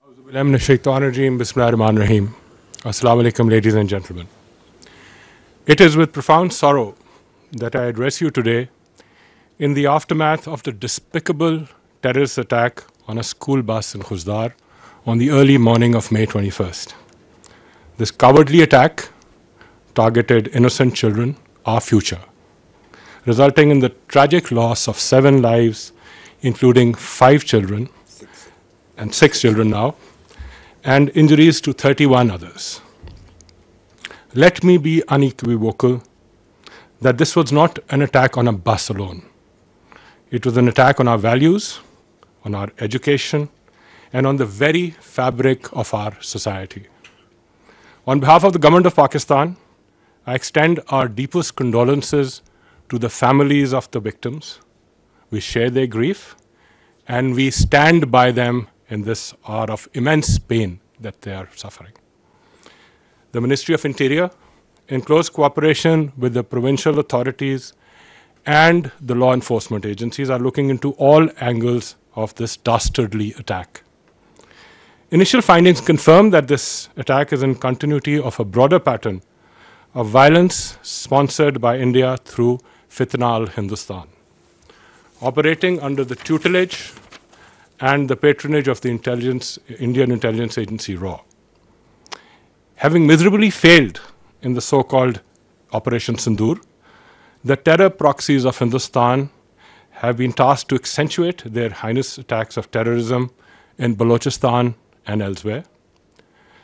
Bismillahirrahmanirrahim. Assalamu alaikum, ladies and gentlemen. It is with profound sorrow that I address you today in the aftermath of the despicable terrorist attack on a school bus in Khuzdar on the early morning of May 21st. This cowardly attack targeted innocent children, our future, resulting in the tragic loss of 7 lives, including 5 children, and 6 children now, and injuries to 31 others. Let me be unequivocal that this was not an attack on a bus alone. It was an attack on our values, on our education, and on the very fabric of our society. On behalf of the Government of Pakistan, I extend our deepest condolences to the families of the victims. We share their grief, and we stand by them in this hour of immense pain that they are suffering. The Ministry of Interior, in close cooperation with the provincial authorities and the law enforcement agencies, are looking into all angles of this dastardly attack. Initial findings confirm that this attack is in continuity of a broader pattern of violence sponsored by India through Fitna al-Hindustan, operating under the tutelage and the patronage of the Indian intelligence agency RAW. Having miserably failed in the so-called Operation Sindoor, the terror proxies of Hindustan have been tasked to accentuate their heinous attacks of terrorism in Balochistan and elsewhere,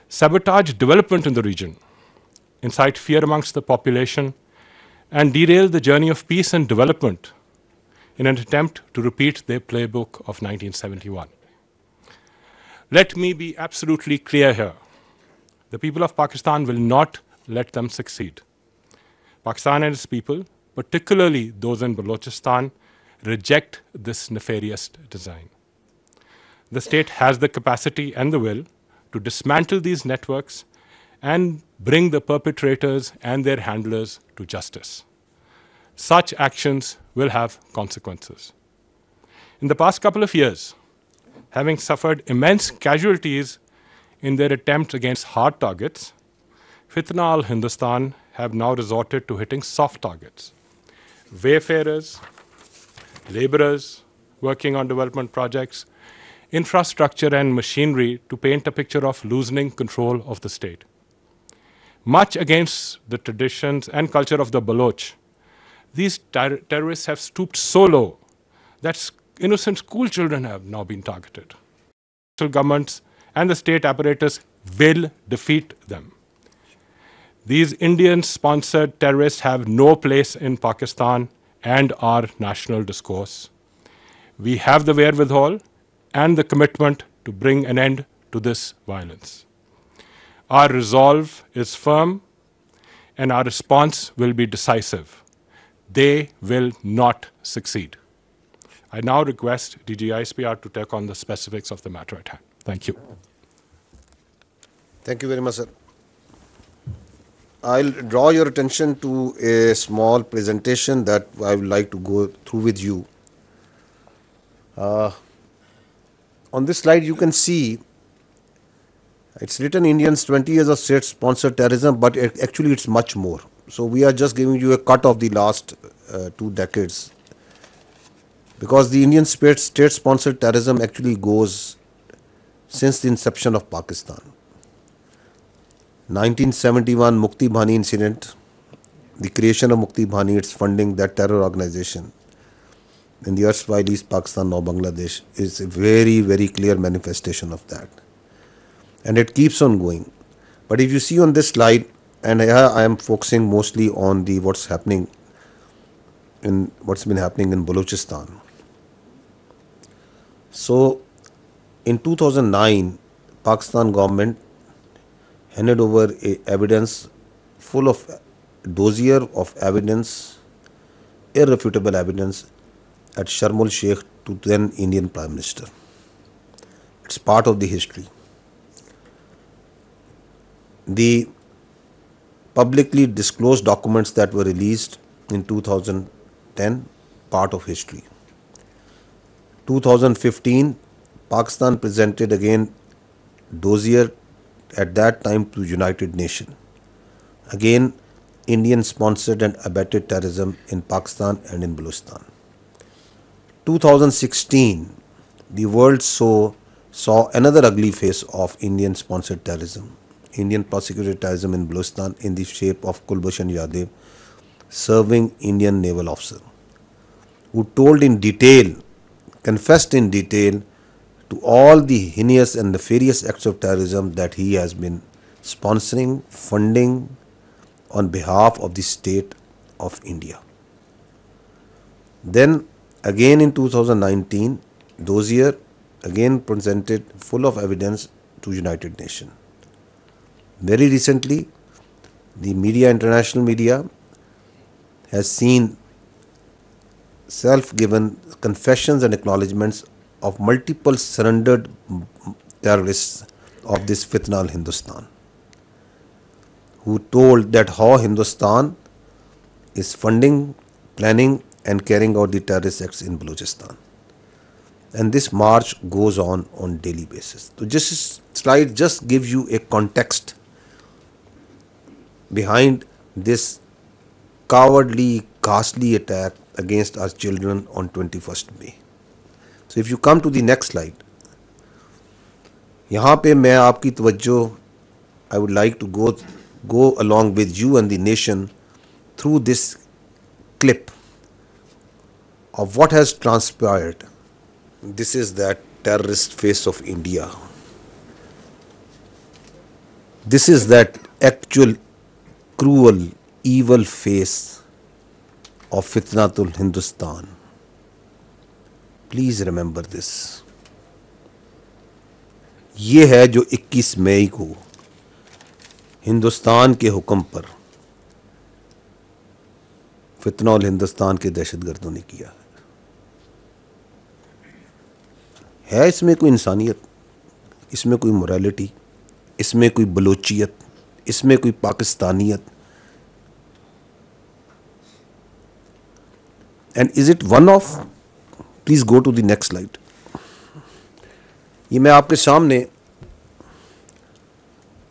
sabotage development in the region, incite fear amongst the population, and derail the journey of peace and development in an attempt to repeat their playbook of 1971. Let me be absolutely clear here. The people of Pakistan will not let them succeed. Pakistan and its people, particularly those in Balochistan, reject this nefarious design. The state has the capacity and the will to dismantle these networks and bring the perpetrators and their handlers to justice. Such actions will have consequences. In the past couple of years, having suffered immense casualties in their attempts against hard targets, Fitna al-Hindustan have now resorted to hitting soft targets. Wayfarers, laborers working on development projects, infrastructure and machinery to paint a picture of loosening control of the state. Much against the traditions and culture of the Baloch, these terrorists have stooped so low that innocent school children have now been targeted. Governments and the state apparatus will defeat them. These Indian-sponsored terrorists have no place in Pakistan and our national discourse. We have the wherewithal and the commitment to bring an end to this violence. Our resolve is firm and our response will be decisive. They will not succeed. I now request DG ISPR to take on the specifics of the matter at hand. Thank you. Thank you very much, sir. I'll draw your attention to a small presentation that I would like to go through with you. On this slide, you can see it's written Indians 20 years of state-sponsored terrorism, but actually it's much more. So we are just giving you a cut of the last 2 decades, because the Indian state-sponsored terrorism actually goes since the inception of Pakistan. 1971 Mukti Bahani incident, the creation of Mukti Bahani, its funding, that terror organization in the erstwhile East Pakistan, now Bangladesh, is a very, very clear manifestation of that. And it keeps on going. But if you see on this slide, and here I am focusing mostly on what's been happening in Balochistan. So, in 2009, Pakistan government handed over a evidence full of dossier of evidence, irrefutable evidence, at Sharm el-Sheikh to then Indian Prime Minister. It's part of the history. The publicly disclosed documents that were released in 2010, part of history. 2015, Pakistan presented again dossier at that time to United Nations. Again, Indian sponsored and abetted terrorism in Pakistan and in Balochistan. 2016, the world saw another ugly face of Indian sponsored terrorism, Indian prosecuted terrorism in Balochistan in the shape of Kulbhushan Yadav, serving Indian naval officer, who told in detail, confessed in detail to all the heinous and nefarious acts of terrorism that he has been sponsoring, funding on behalf of the state of India. Then again in 2019, dossier again presented full of evidence to United Nations. Very recently, the media, international media, has seen self-given confessions and acknowledgements of multiple surrendered terrorists of this Fitna al-Hindustan, who told that how Hindustan is funding, planning and carrying out the terrorist acts in Balochistan. And this march goes on daily basis. So this slide just gives you a context behind this cowardly, ghastly attack against our children on 21st May. So if you come to the next slide, यहाँ पे मैं आपकी तवज्जो, I would like to go along with you and the nation through this clip of what has transpired. This is that terrorist face of India. This is that actual cruel, evil face of Fitnatul Hindustan. Please remember this. ये है जो 21 मई को हिंदुस्तान के हुक्म पर फितना उल हिंदुस्तान के दहशतगर्दों ने किया है इसमें कोई इंसानियत, इसमें कोई मोरालिटी, इसमें कोई बलोचियत, इसमें कोई पाकिस्तानियत? And is it one of? Please go to the next slide. ये मैं आपके सामने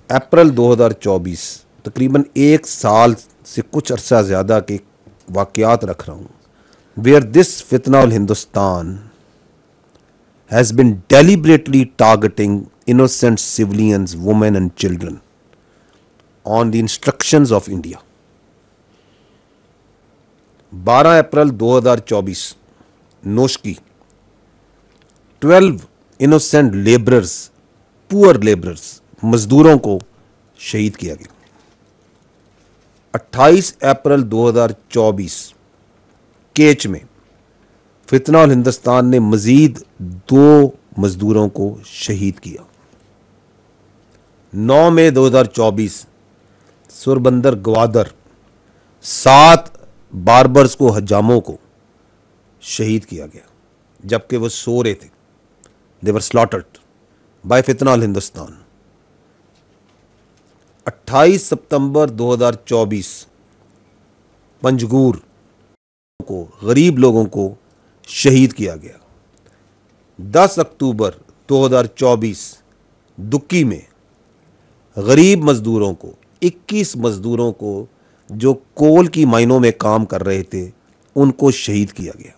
अप्रैल 2024, तकरीबन एक साल से कुछ अरसा ज़्यादा के वाक़यात रख रहा हूँ, वेयर दिस फितना उल Hindustan has been deliberately targeting innocent civilians, women and children on the instructions of India. 12 April 2024 Noshki 12 innocent laborers, poor laborers, मजदूरों को शहीद किया गया. 28 अप्रैल 2024 केच में फितना उल हिंदुस्तान ने मजीद 2 मजदूरों को शहीद किया. 9 मई 2024 सुरबंदर ग्वादर 7 बार्बर्स को, हजामों को शहीद किया गया जबकि वो सो रहे थे. दे वर स्लॉटर्ड बाय फितना उल हिंदुस्तान. 28 सितंबर 2024 पंजगूर को, गरीब लोगों को शहीद किया गया. 10 अक्टूबर 2024 दुक्की में गरीब मजदूरों को, 21 मजदूरों को जो कोल की माइनों में काम कर रहे थे, उनको शहीद किया गया.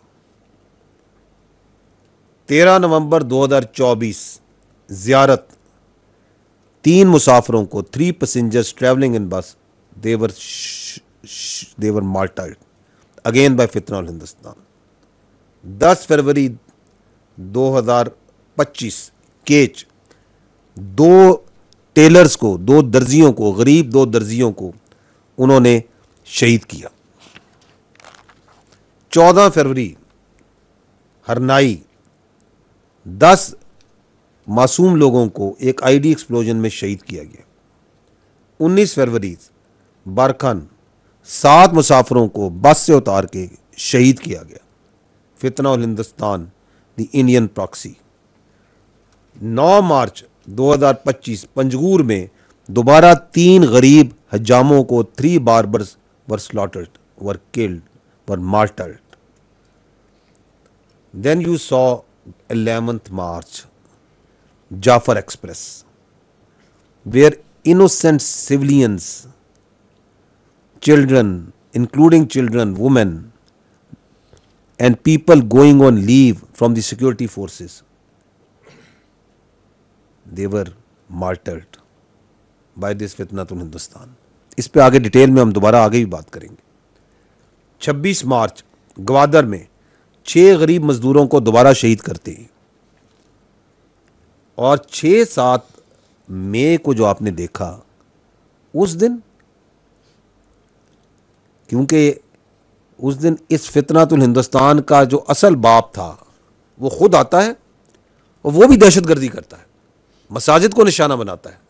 13 नवंबर 2024 ज़ियारत 3 मुसाफिरों को, 3 पैसेंजर्स ट्रैवलिंग इन बस, they were martyred again by फितना उल हिंदुस्तान. 10 फरवरी 2025 केच 2 टेलर्स को, 2 दर्जियों को, गरीब 2 दर्जियों को उन्होंने शहीद किया. 14 फरवरी हरनाई 10 मासूम लोगों को एक आईडी एक्सप्लोजन में शहीद किया गया. 19 फरवरी बारखान 7 मुसाफिरों को बस से उतार के शहीद किया गया. फितना उल हिंदुस्तान, द इंडियन प्रॉक्सी. 9 मार्च 2025 पंजगूर में दोबारा 3 गरीब हजामों को, 3 barbers were slaughtered, were killed, were martyred. Then you saw 11th March, Jafar Express. where innocent civilians, children, including children, women, and people going on leave from the security forces, they were martyred by this fitnatul Hindustan. इस पे आगे detail में हम दोबारा आगे भी बात करेंगे. 26 मार्च ग्वादर में 6 गरीब मजदूरों को दोबारा शहीद करते हैं. और 6-7 मई को जो आपने देखा उस दिन, क्योंकि उस दिन इस फितनातुल हिंदुस्तान का जो असल बाप था वो खुद आता है और वो भी दहशतगर्दी करता है, मसाजिद को निशाना बनाता है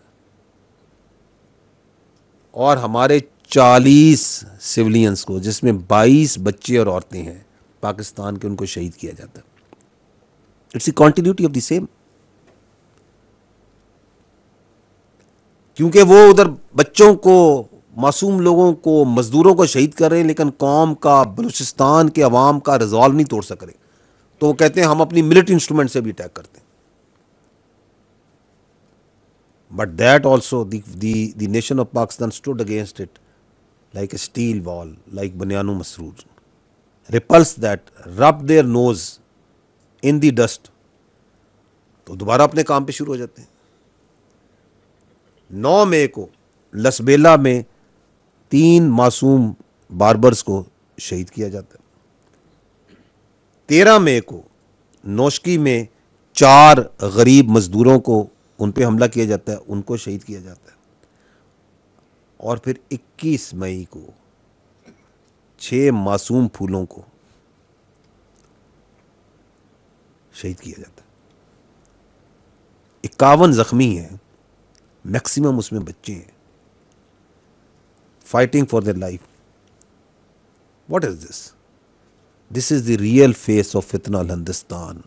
और हमारे 40 सिविलियंस को, जिसमें 22 बच्चे और औरतें हैं पाकिस्तान के, उनको शहीद किया जाता है. It's the continuity of the same. क्योंकि वो उधर बच्चों को, मासूम लोगों को, मजदूरों को शहीद कर रहे हैं, लेकिन कौम का, बलूचिस्तान के अवाम का रिजॉल्व नहीं तोड़ सक रहे. तो वो कहते हैं हम अपनी मिलिट्री इंस्ट्रूमेंट से भी अटैक करते हैं. But that also the nation of Pakistan stood against it like a steel wall, like बनियानु मसरूर, repels that, rub their nose in the dust. तो दोबारा अपने काम पे शुरू हो जाते हैं. 9 मई को लसबेला में 3 मासूम बार्बर्स को शहीद किया जाता है. 13 मई को नौशकी में 4 गरीब मजदूरों को, उन पे हमला किया जाता है, उनको शहीद किया जाता है. और फिर 21 मई को 6 मासूम फूलों को शहीद किया जाता है. 51 जख्मी हैं, मैक्सिमम उसमें बच्चे हैं, fighting for their life. What is this? This is the real face of फितना अल Hindustan.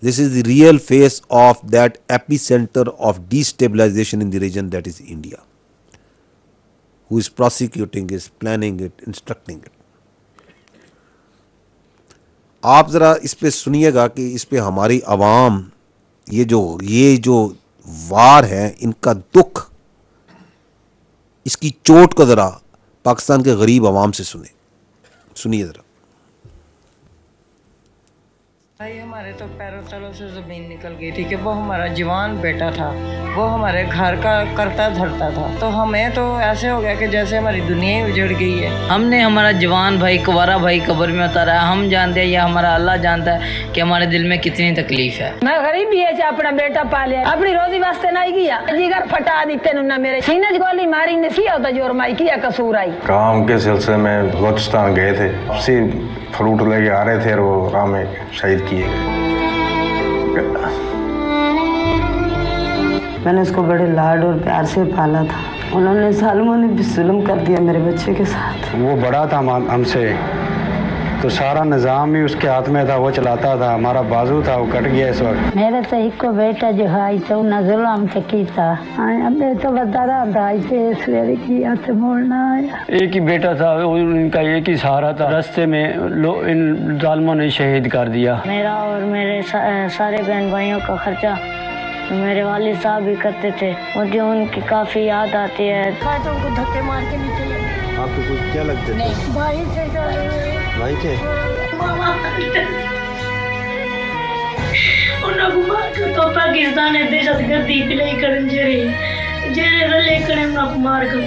This is the real face of that epicenter of destabilization in the region, that is India, who is prosecuting, is planning it, instructing it. आप ज़रा इस पे सुनिएगा कि इस पे हमारी आवाम, ये जो वार है, इनका दुख, इसकी चोट को ज़रा पाकिस्तान के गरीब आवाम से सुनिए ज़रा. भाई हमारे तो पैरों तलों से ज़मीन निकल गई थी कि वो हमारा जवान बेटा था, वो हमारे घर का करता धरता था. तो हमें तो ऐसे हो गया कि जैसे हमारी दुनिया ही उजड़ गई है. हमने हमारा जवान भाई, कुंवारा भाई कब्र में उतारा है. हम जानते हैं या हमारा अल्लाह जानता है कि हमारे दिल में कितनी तकलीफ है. मैं गरीबी है, अपना बेटा पाले, अपनी रोजी वास्ते नहीं किया, जिगर फटा दी तेन ना मेरे सीने गोली मारी ने किया होता जोर माई किया कसूर आई. काम के सिलसिले में बलूचिस्तान गए थे, आपसी फ्रूट लेके आ रहे थे और वो राह में शहीद किए गए. मैंने उसको बड़े लाड और प्यार से पाला था. उन्होंने सालमों ने भी जुल्म कर दिया मेरे बच्चे के साथ. वो बड़ा था हमसे, तो सारा निज़ाम ही उसके हाथ में था, वो चलाता था. हमारा बाजू था, वो कट गया इस वक्त. मेरे तो एक को बेटा जो है तो न जुल्म चकी था. अबे तो बता रहा था ऐसे सवेरे की हाथ मोड़ना आया. एक ही बेटा था, उनका एक ही सहारा था. रास्ते में इन जालिमों ने शहीद कर दिया. मेरा और मेरे सारे बहन भाइयों का खर्चा मेरे वालिद साहब भी करते थे. मुझे उनकी काफी याद आती है. तो उनको धक्के मार के नीचे लगे. आपको कुछ क्या लगता है? भाई थे, भाई थे. उनको मार के तो पाकिस्तान है दहशतगर्दी पिलाई करन जेरे रले करे उनको मार के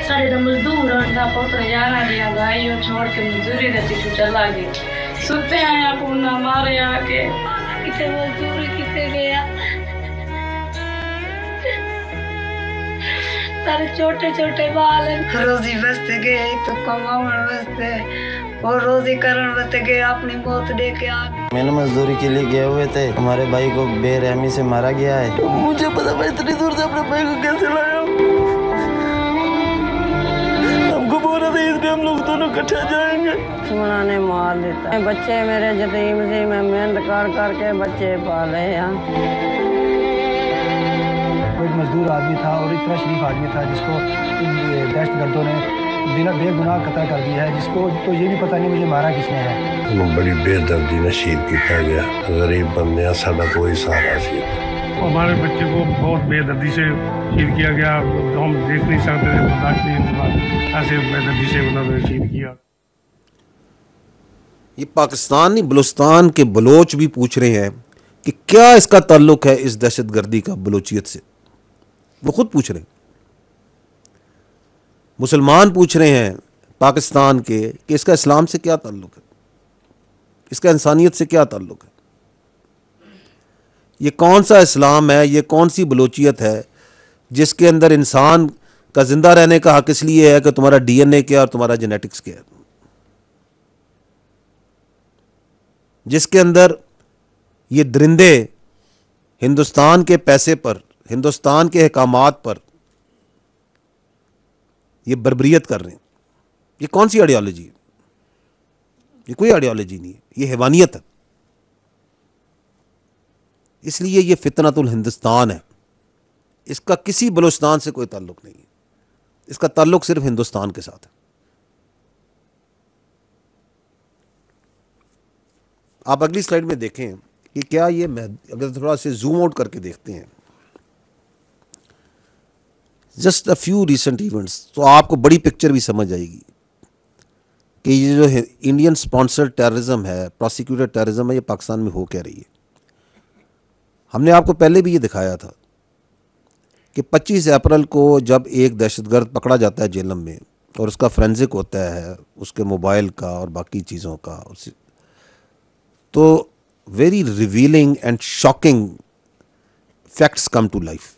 सारे तो मजदूर अंडा पोत्र जाना दिया भाइयों छोड़ के मजदूरी देती चला गए. सुनते हैं आप ना मारे आके कितने मजदूर कितने गया. सारे छोटे छोटे बाल रोजी बसते गए, तो कमावन बसते और रोजी करण बसते गए. अपनी मौत दे के आ मैंने मजदूरी के लिए गए हुए थे, हमारे भाई को बेरहमी से मारा गया है. मुझे पता मैं इतनी दूर से अपने भाई को कैसे लाया. हमको बोला था इसके हम लोग दोनों इकट्ठे जाएंगे. ने मार देता है. बच्चे मेरे यतीम से मैं मेहनत कर करके बच्चे पाले हैं. कोई मजदूर आदमी था और इतना शरीफ आदमी था जिसको दहशतगर्दों ने बिना बेगुनाह कत्ल कर दिया है, जिसको तो ये भी पता नहीं मुझे मारा किसने है. बड़ी बेदर्दी ने शहीद किया गया. गरीब बंदे साडा कोई सहारा सी. हमारे बच्चे को बहुत बेदर्दी से शहीद किया गया। हम देख नहीं सकते थे, बर्दाश्त नहीं होता, ऐसे बेदर्दी से उन्होंने शहीद किया। ये पाकिस्तान नहीं, बलूचिस्तान के बलोच भी पूछ रहे हैं कि क्या इसका ताल्लुक है इस दहशतगर्दी का बलोचियत से। वो खुद पूछ रहे हैं। मुसलमान पूछ रहे हैं पाकिस्तान के कि इसका इस्लाम से क्या ताल्लुक है, इसका इंसानियत से क्या ताल्लुक है, ये कौन सा इस्लाम है, ये कौन सी बलोचियत है जिसके अंदर इंसान का जिंदा रहने का हक इसलिए है कि तुम्हारा डीएनए क्या और तुम्हारा जेनेटिक्स क्या है, जिसके अंदर ये दरिंदे हिंदुस्तान के पैसे पर, हिंदुस्तान के अहकामात पर ये बर्बरियत कर रहे हैं। ये कौन सी आइडियोलॉजी है? ये कोई आइडियोलॉजी नहीं है, ये हैवानियत है। इसलिए ये फितनतुल हिंदुस्तान है। इसका किसी बलूचिस्तान से कोई ताल्लुक नहीं है, इसका ताल्लुक सिर्फ हिंदुस्तान के साथ है। आप अगली स्लाइड में देखें कि क्या ये, अगर थोड़ा से जूम आउट करके देखते हैं just a few recent events, तो आपको बड़ी पिक्चर भी समझ आएगी कि ये जो इंडियन स्पॉन्सर्ड टेररिज्म है, प्रोसिक्यूटेड टेररिज्म है, ये पाकिस्तान में हो क्या रही है। हमने आपको पहले भी ये दिखाया था कि 25 अप्रैल को जब एक दहशतगर्द पकड़ा जाता है जेलम में और उसका फोरेंसिक होता है उसके मोबाइल का और बाकी चीज़ों का, तो very revealing and shocking facts come to life.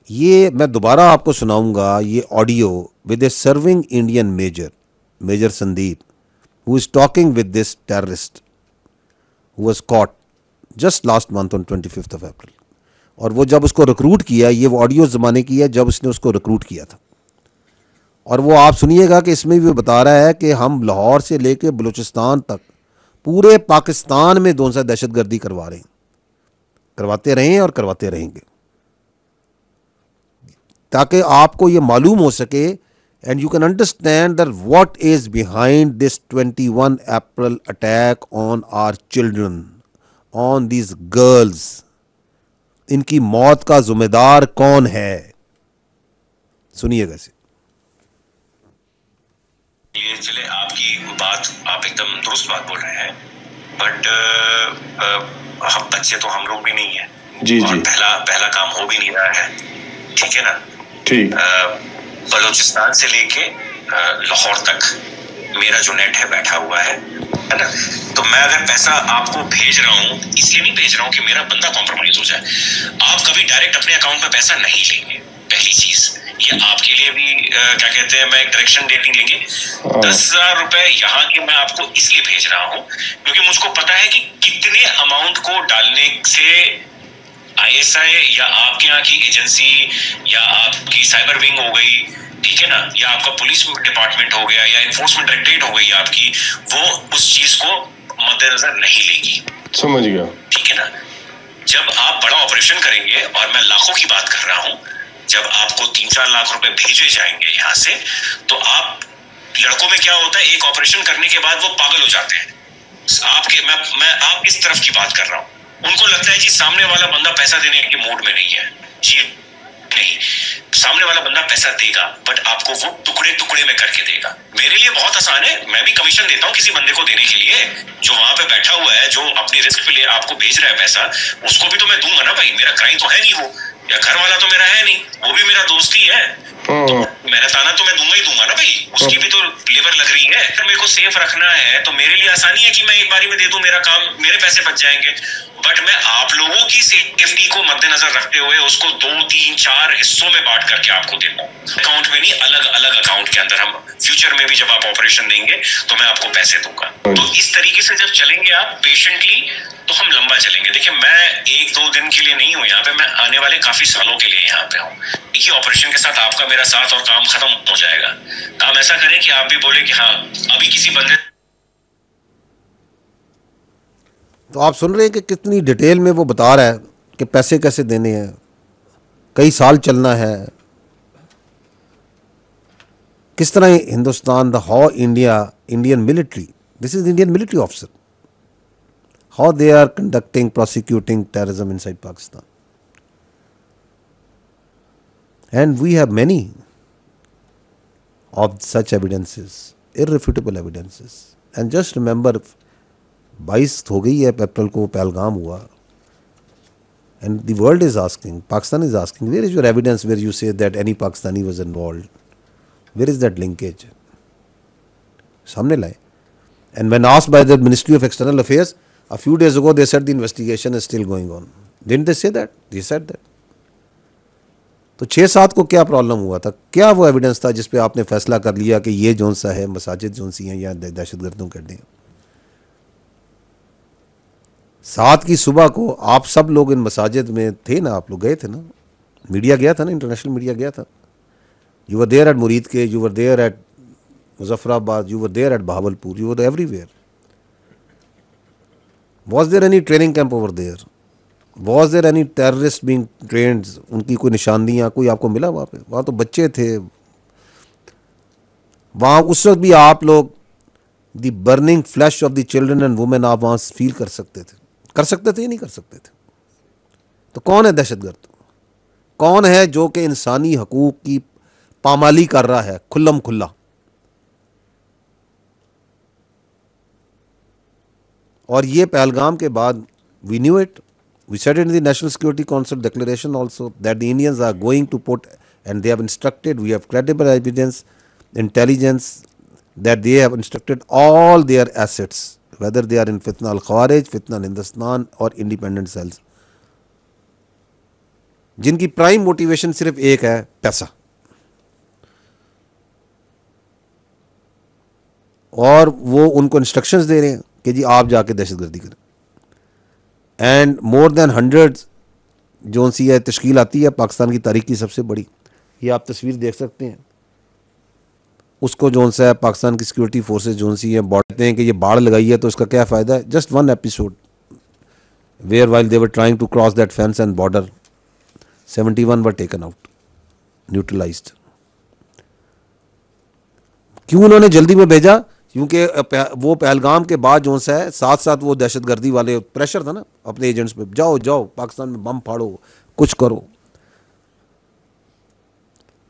ये मैं दोबारा आपको सुनाऊंगा ये audio with a serving Indian major Sandeep, who is talking with this terrorist who was caught just last month on 25th of April। और वो जब उसको रिक्रूट किया, ये वो ऑडियो ज़माने की है जब उसने उसको रिक्रूट किया था, और वो आप सुनिएगा कि इसमें भी बता रहा है कि हम लाहौर से लेके बलूचिस्तान तक पूरे पाकिस्तान में दोनों से दहशतगर्दी करवा रहे हैं, करवाते रहे हैं और करवाते रहेंगे, ताकि आपको ये मालूम हो सके and you can understand that what is behind this 21 April attack on our children, on these girls. इनकी मौत का जिम्मेदार कौन है, सुनिएगा इसे। ये चले आपकी बात, आप एकदम दुरुस्त बात बोल रहे हैं, बट हम बच्चे तो हम लोग भी नहीं है जी, और पहला काम हो भी नहीं रहा है, ठीक है ना। ठीक। बलूचिस्तान से लेके लाहौर तक मेरा जो नेट है बैठा हुआ है ना, तो मैं अगर पैसा आपको भेज रहा हूँ इसलिए नहीं भेज रहा हूँ कि मेरा बंदा कॉम्प्रोमाइज हो जाए। आप कभी डायरेक्ट अपने अकाउंट में पैसा नहीं लेंगे, पहली चीज। ये आपके लिए भी क्या कहते हैं, मैं एक डायरेक्शन डेटिंग लेंगे। 10,000 रुपए यहाँ के मैं आपको इसलिए भेज रहा हूँ क्योंकि मुझको पता है कि कितने अमाउंट को डालने से ISI या आपके यहाँ की एजेंसी या आपकी साइबर विंग हो गई, ठीक है ना, या आपका पुलिस डिपार्टमेंट हो गया या इन्फोर्समेंट डायरेक्टरेट हो गई आपकी, वो उस चीज को मद्देनजर नहीं लेगी। समझ गया, ठीक है ना। जब आप बड़ा ऑपरेशन करेंगे, और मैं लाखों की बात कर रहा हूँ, जब आपको 3-4 लाख रुपए भेजे जाएंगे यहाँ से, तो आप लड़कों में क्या होता है, एक ऑपरेशन करने के बाद वो पागल हो जाते हैं। आपके मैं आप इस तरफ की बात कर रहा हूँ। उनको लगता है जी सामने वाला बंदा पैसा देने के मूड में नहीं है। जी नहीं, सामने वाला बंदा पैसा देगा, बट आपको वो टुकड़े टुकड़े में करके देगा। मेरे लिए बहुत आसान है, मैं भी कमीशन देता हूँ किसी बंदे को देने के लिए, जो वहां पे बैठा हुआ है, जो अपनी रिस्क पे लिए आपको भेज रहा है पैसा, उसको भी तो मैं दूंगा ना भाई। मेरा क्राइम तो है नहीं वो, या घर वाला तो मेरा है नहीं, वो भी मेरा दोस्त ही है, तो मेहनताना तो मैं दूंगा ही दूंगा ना भाई, उसकी भी तो लेबर लग रही है। अगर मेरे को सेफ रखना है तो मेरे लिए आसानी है कि मैं एक बारी में दे दूं, मेरा काम, मेरे पैसे बच जाएंगे। बट मैं आप लोगों की सेफ्टी को मद्देनजर रखते हुए उसको 2-3-4 हिस्सों में बांट करके आपको देता हूँ, अकाउंट में नहीं, अलग अलग अकाउंट के अंदर। हम फ्यूचर में भी जब आप ऑपरेशन देंगे तो मैं आपको पैसे दूंगा। तो इस तरीके से जब चलेंगे आप पेशेंटली, तो हम लंबा चलेंगे। देखिए, मैं 1-2 दिन के लिए नहीं हूँ यहाँ पे, मैं आने वाले काफी सालों के लिए यहाँ पे हूँ। एक ही ऑपरेशन के साथ आपका मेरा साथ और काम खत्म हो जाएगा। काम ऐसा करें कि आप भी बोले कि हाँ अभी किसी बंदे। तो आप सुन रहे हैं कि कितनी डिटेल में वो बता रहा है कि पैसे कैसे देने हैं, कई साल चलना है, किस तरह Hindustan, the how Indian military, this is Indian military officer, how they are conducting, prosecuting terrorism inside Pakistan. And we have many of such evidences, irrefutable evidences. And just remember, 22 हो गई है अप्रैल को पहलगाम हुआ. And the world is asking, Pakistan is asking, where is your evidence where you say that any Pakistani was involved? Where is that linkage? सामने लाए. And when asked by the Ministry of External Affairs, a few days ago they said the investigation is still going on. Didn't they say that? They said that. तो 6-7 को क्या problem हुआ था? क्या वो evidence था जिस पे आपने फैसला कर लिया कि ये जोन सा है, मसाजिद जोन सी हैं या दहशतगर्दों के अड्डे हैं? 7 की सुबह को आप सब लोग इन मसाजिद में थे ना, आप लोग गए थे ना, मीडिया गया था ना, इंटरनेशनल मीडिया गया था. You were there at Muridke, you were there at Muzaffarabad, you were there at Bahawalpur, you were everywhere. Was there any training camp over there? Was there any terrorist being trained? उनकी कोई निशानियाँ कोई आपको मिला वहाँ पे? वहाँ तो बच्चे थे. वहाँ उस वक्त भी आप लोग the burning flash of the children and women आप वहाँ फील कर सकते थे या नहीं कर सकते थे? तो कौन है दहशतगर्द? कौन है जो कि इंसानी हकूक की पामाली कर रहा है खुल्लम खुल्ला? और ये पहलगाम के बाद we knew it. We said it in the National Security Council declaration also that the Indians are going to put, and they have instructed, we have credible evidence, intelligence, that they have instructed all their assets, whether they are in Fitna al-Khawarij, Fitna al-Hindustan or independent cells, जिनकी prime motivation सिर्फ एक है, पैसा. और वो उनको instructions दे रहे हैं कि जी आप जाके दहशतगर्दी करें. एंड मोर देन 100 जोन सी है तश्कील आती है पाकिस्तान की तारीख की सबसे बड़ी. ये आप तस्वीर देख सकते हैं. उसको जोन सा है पाकिस्तान की सिक्योरिटी फोर्सेस जोन सी है बोलते हैं कि ये बाढ़ लगाई है तो इसका क्या फ़ायदा है. Just one episode where while they were trying to cross that fence and border 71 were taken out, neutralised. क्यों उन्होंने जल्दी में भेजा? क्योंकि वो पहलगाम के बाद जो सा है साथ साथ वो दहशतगर्दी वाले प्रेशर था ना अपने एजेंट्स पे, जाओ पाकिस्तान में बम फाड़ो, कुछ करो.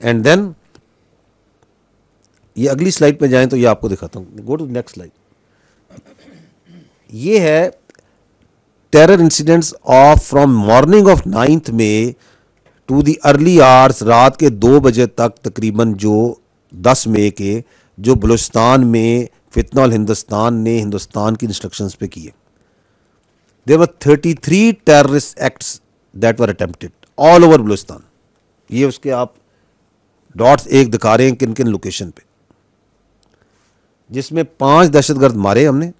एंड देन ये अगली स्लाइड पे जाएं तो ये आपको दिखाता हूँ. Go to next slide. ये है terror incidents of from morning of 9 May to the early hours, रात के 2 बजे तक तकरीबन, जो 10 मई के, जो बलूचिस्तान में फितना अल हिंदुस्तान ने हिंदुस्तान की इंस्ट्रक्शंस पे किए. There were 33 terrorist acts that were attempted all over Balochistan. ये उसके आप डॉट्स एक दिखा रहे हैं किन किन लोकेशन पे, जिसमें 5 दहशतगर्द मारे हमने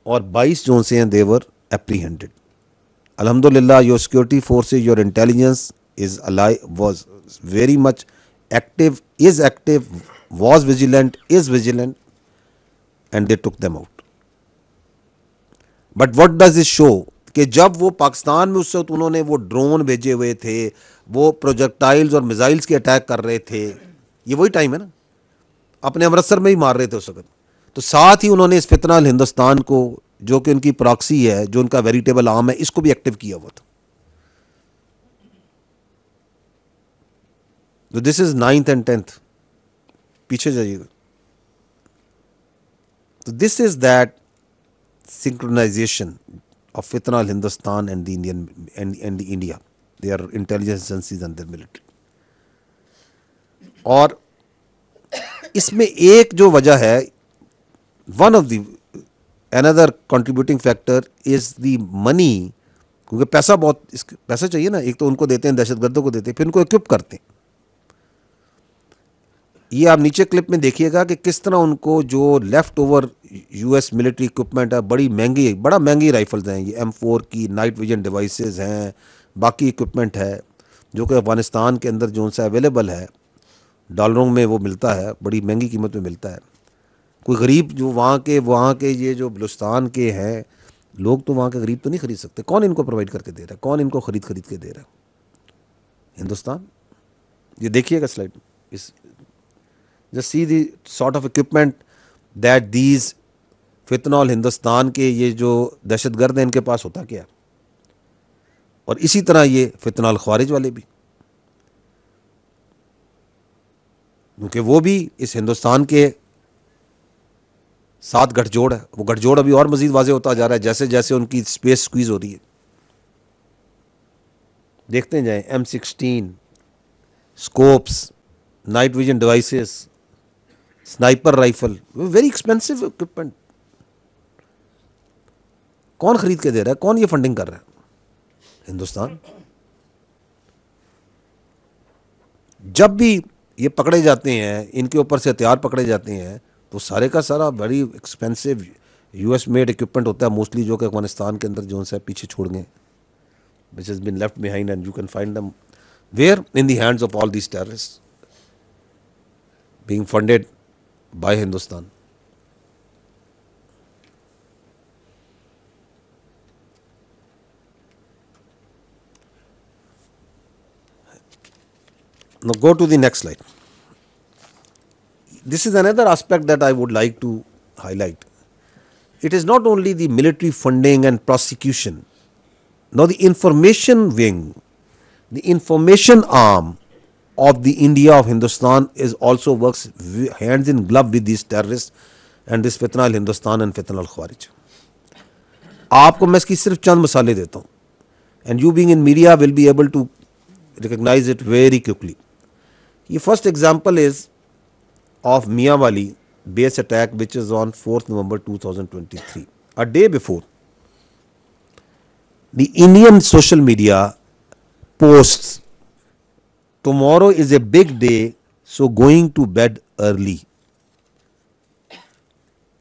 और 22 जोन से हैं देवर एप्रीहेंडेड. अल्हम्दुलिल्लाह your security forces, your intelligence is alive, was very much active, is active, was vigilant, is vigilant, and they took them out. But what does this show? कि जब वो पाकिस्तान में उस वक्त उन्होंने वो ड्रोन भेजे हुए थे, वो प्रोजेक्टाइल्स और मिसाइल्स के अटैक कर रहे थे, ये वही टाइम है ना, अपने अमृतसर में ही मार रहे थे उस वक्त. तो साथ ही उन्होंने इस फितना अल हिंदुस्तान को, जो कि उनकी प्रॉक्सी है, जो उनका वेरिटेबल आर्म है, इसको भी एक्टिव किया हुआ था. तो this is 9th and 10th. पीछे जाइएगा. तो this is that synchronization of फितना अल Hindustan and the Indian and the India, their intelligence agencies and their military. और इसमें एक जो वजह है, one of the another contributing factor is the money, क्योंकि पैसा बहुत, पैसा चाहिए ना. एक तो उनको देते हैं, दहशतगर्दों को देते हैं, फिर उनको इक्विप करते हैं. ये आप नीचे क्लिप में देखिएगा कि किस तरह उनको जो left over US military equipment है, बड़ा महंगी राइफल्स हैं, ये M4 की नाइट विजन डिवाइसेस हैं, बाकी इक्विपमेंट है जो कि अफगानिस्तान के अंदर जो सा अवेलेबल है, डॉलरों में वो मिलता है, बड़ी महंगी कीमत में मिलता है. कोई गरीब जो वहाँ के ये जो बलूचिस्तान के हैं लोग, तो वहाँ के गरीब तो नहीं खरीद सकते. कौन इनको प्रोवाइड करके दे रहा है? कौन इनको खरीद के दे रहा है? हिंदुस्तान. ये देखिएगा स्लाइड. इस just see the sort of equipment that these फितना और हिंदुस्तान के ये जो दहशतगर्द हैं इनके पास होता क्या है, और इसी तरह ये फितना अल ख्वारिज वाले भी, क्योंकि वो भी इस हिंदुस्तान के साथ गठजोड़ है। वो गठजोड़ अभी और मजीद वाज़ेह होता जा रहा है जैसे जैसे उनकी स्पेस स्क्वीज हो रही है। देखते जाएं, M16, scopes, night vision devices, sniper rifle, very expensive equipment. कौन खरीद के दे रहा है, कौन ये फंडिंग कर रहा है? हिंदुस्तान। जब भी ये पकड़े जाते हैं, इनके ऊपर से हथियार पकड़े जाते हैं, तो सारे का सारा बड़ी एक्सपेंसिव US मेड इक्विपमेंट होता है मोस्टली, जो कि अफगानिस्तान के अंदर जो है पीछे छोड़ गए, which has been left behind, and you can find them where? In the hands of all these terrorists being funded by Hindustan. Now go to the next slide. This is another aspect that I would like to highlight. It is not only the military funding and prosecution. Now the information wing, the information arm of the India of Hindustan is also works hands in glove with these terrorists and this fitna al Hindustan and fitna al Khawarij. आपको मैं इसकी सिर्फ चंद मसाले देता हूँ, and you being in media will be able to recognize it very quickly. The first example is of Mianwali base attack, which is on 4th November 2023. A day before, the Indian social media posts, tomorrow is a big day, so going to bed early.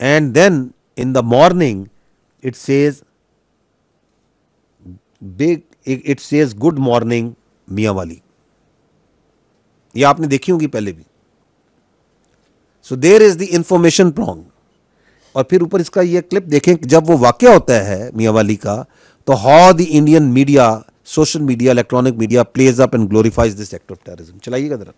And then in the morning, it says good morning Mianwali. ये आपने देखी होगी पहले भी. So there is the information wrong. और फिर ऊपर इसका ये क्लिप देखें कि जब वो वाकया होता है मियांवाली का, तो how the Indian media, social media, electronic media plays up and glorifies this act of terrorism. चलाइएगा जरा.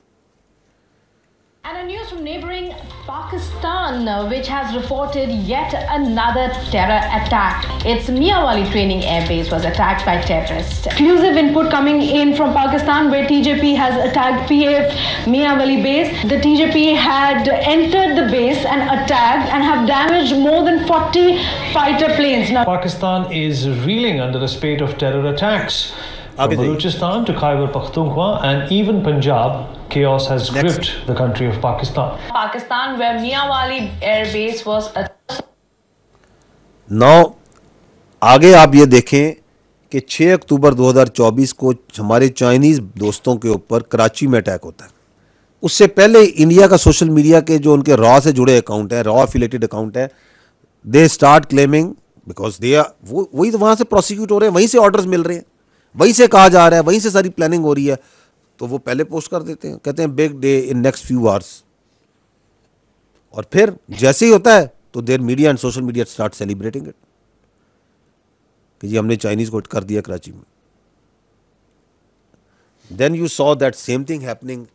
And a news from neighboring Pakistan, which has reported yet another terror attack. Its Mianwali training airbase was attacked by terrorists. Exclusive input coming in from Pakistan, where TJP has attacked PAF Mianwali base. The TJP had entered the base and attacked and have damaged more than 40 fighter planes. Now, Pakistan is reeling under the spate of terror attacks. From Balochistan to Khyber Pakhtunkhwa and even Punjab, chaos has gripped the country of Pakistan. Pakistan, where Mianwali air base was attacked. Now, आगे आप ये देखें कि 6 अक्टूबर 2024 को हमारे Chinese दोस्तों के ऊपर कराची में अटैक होता है. उससे पहले इंडिया का सोशल मीडिया के जो उनके रॉ से जुड़े अकाउंट हैं, रॉ एफिलेटेड अकाउंट है, they start claiming because they are वही तो वहाँ से प्रोसिक्यूट हो रहे हैं, वहीं से ऑर्डर्स मिल रहे हैं, वहीं से कहा जा रहा है, वहीं से सारी प्लानिंग हो रही है, तो वो पहले पोस्ट कर देते हैं, कहते हैं big day in next few hours. और फिर जैसे ही होता है तो their media and social media start celebrating it कि जी हमने चाइनीज को हिट कर दिया कराची में. Then you saw that same thing happening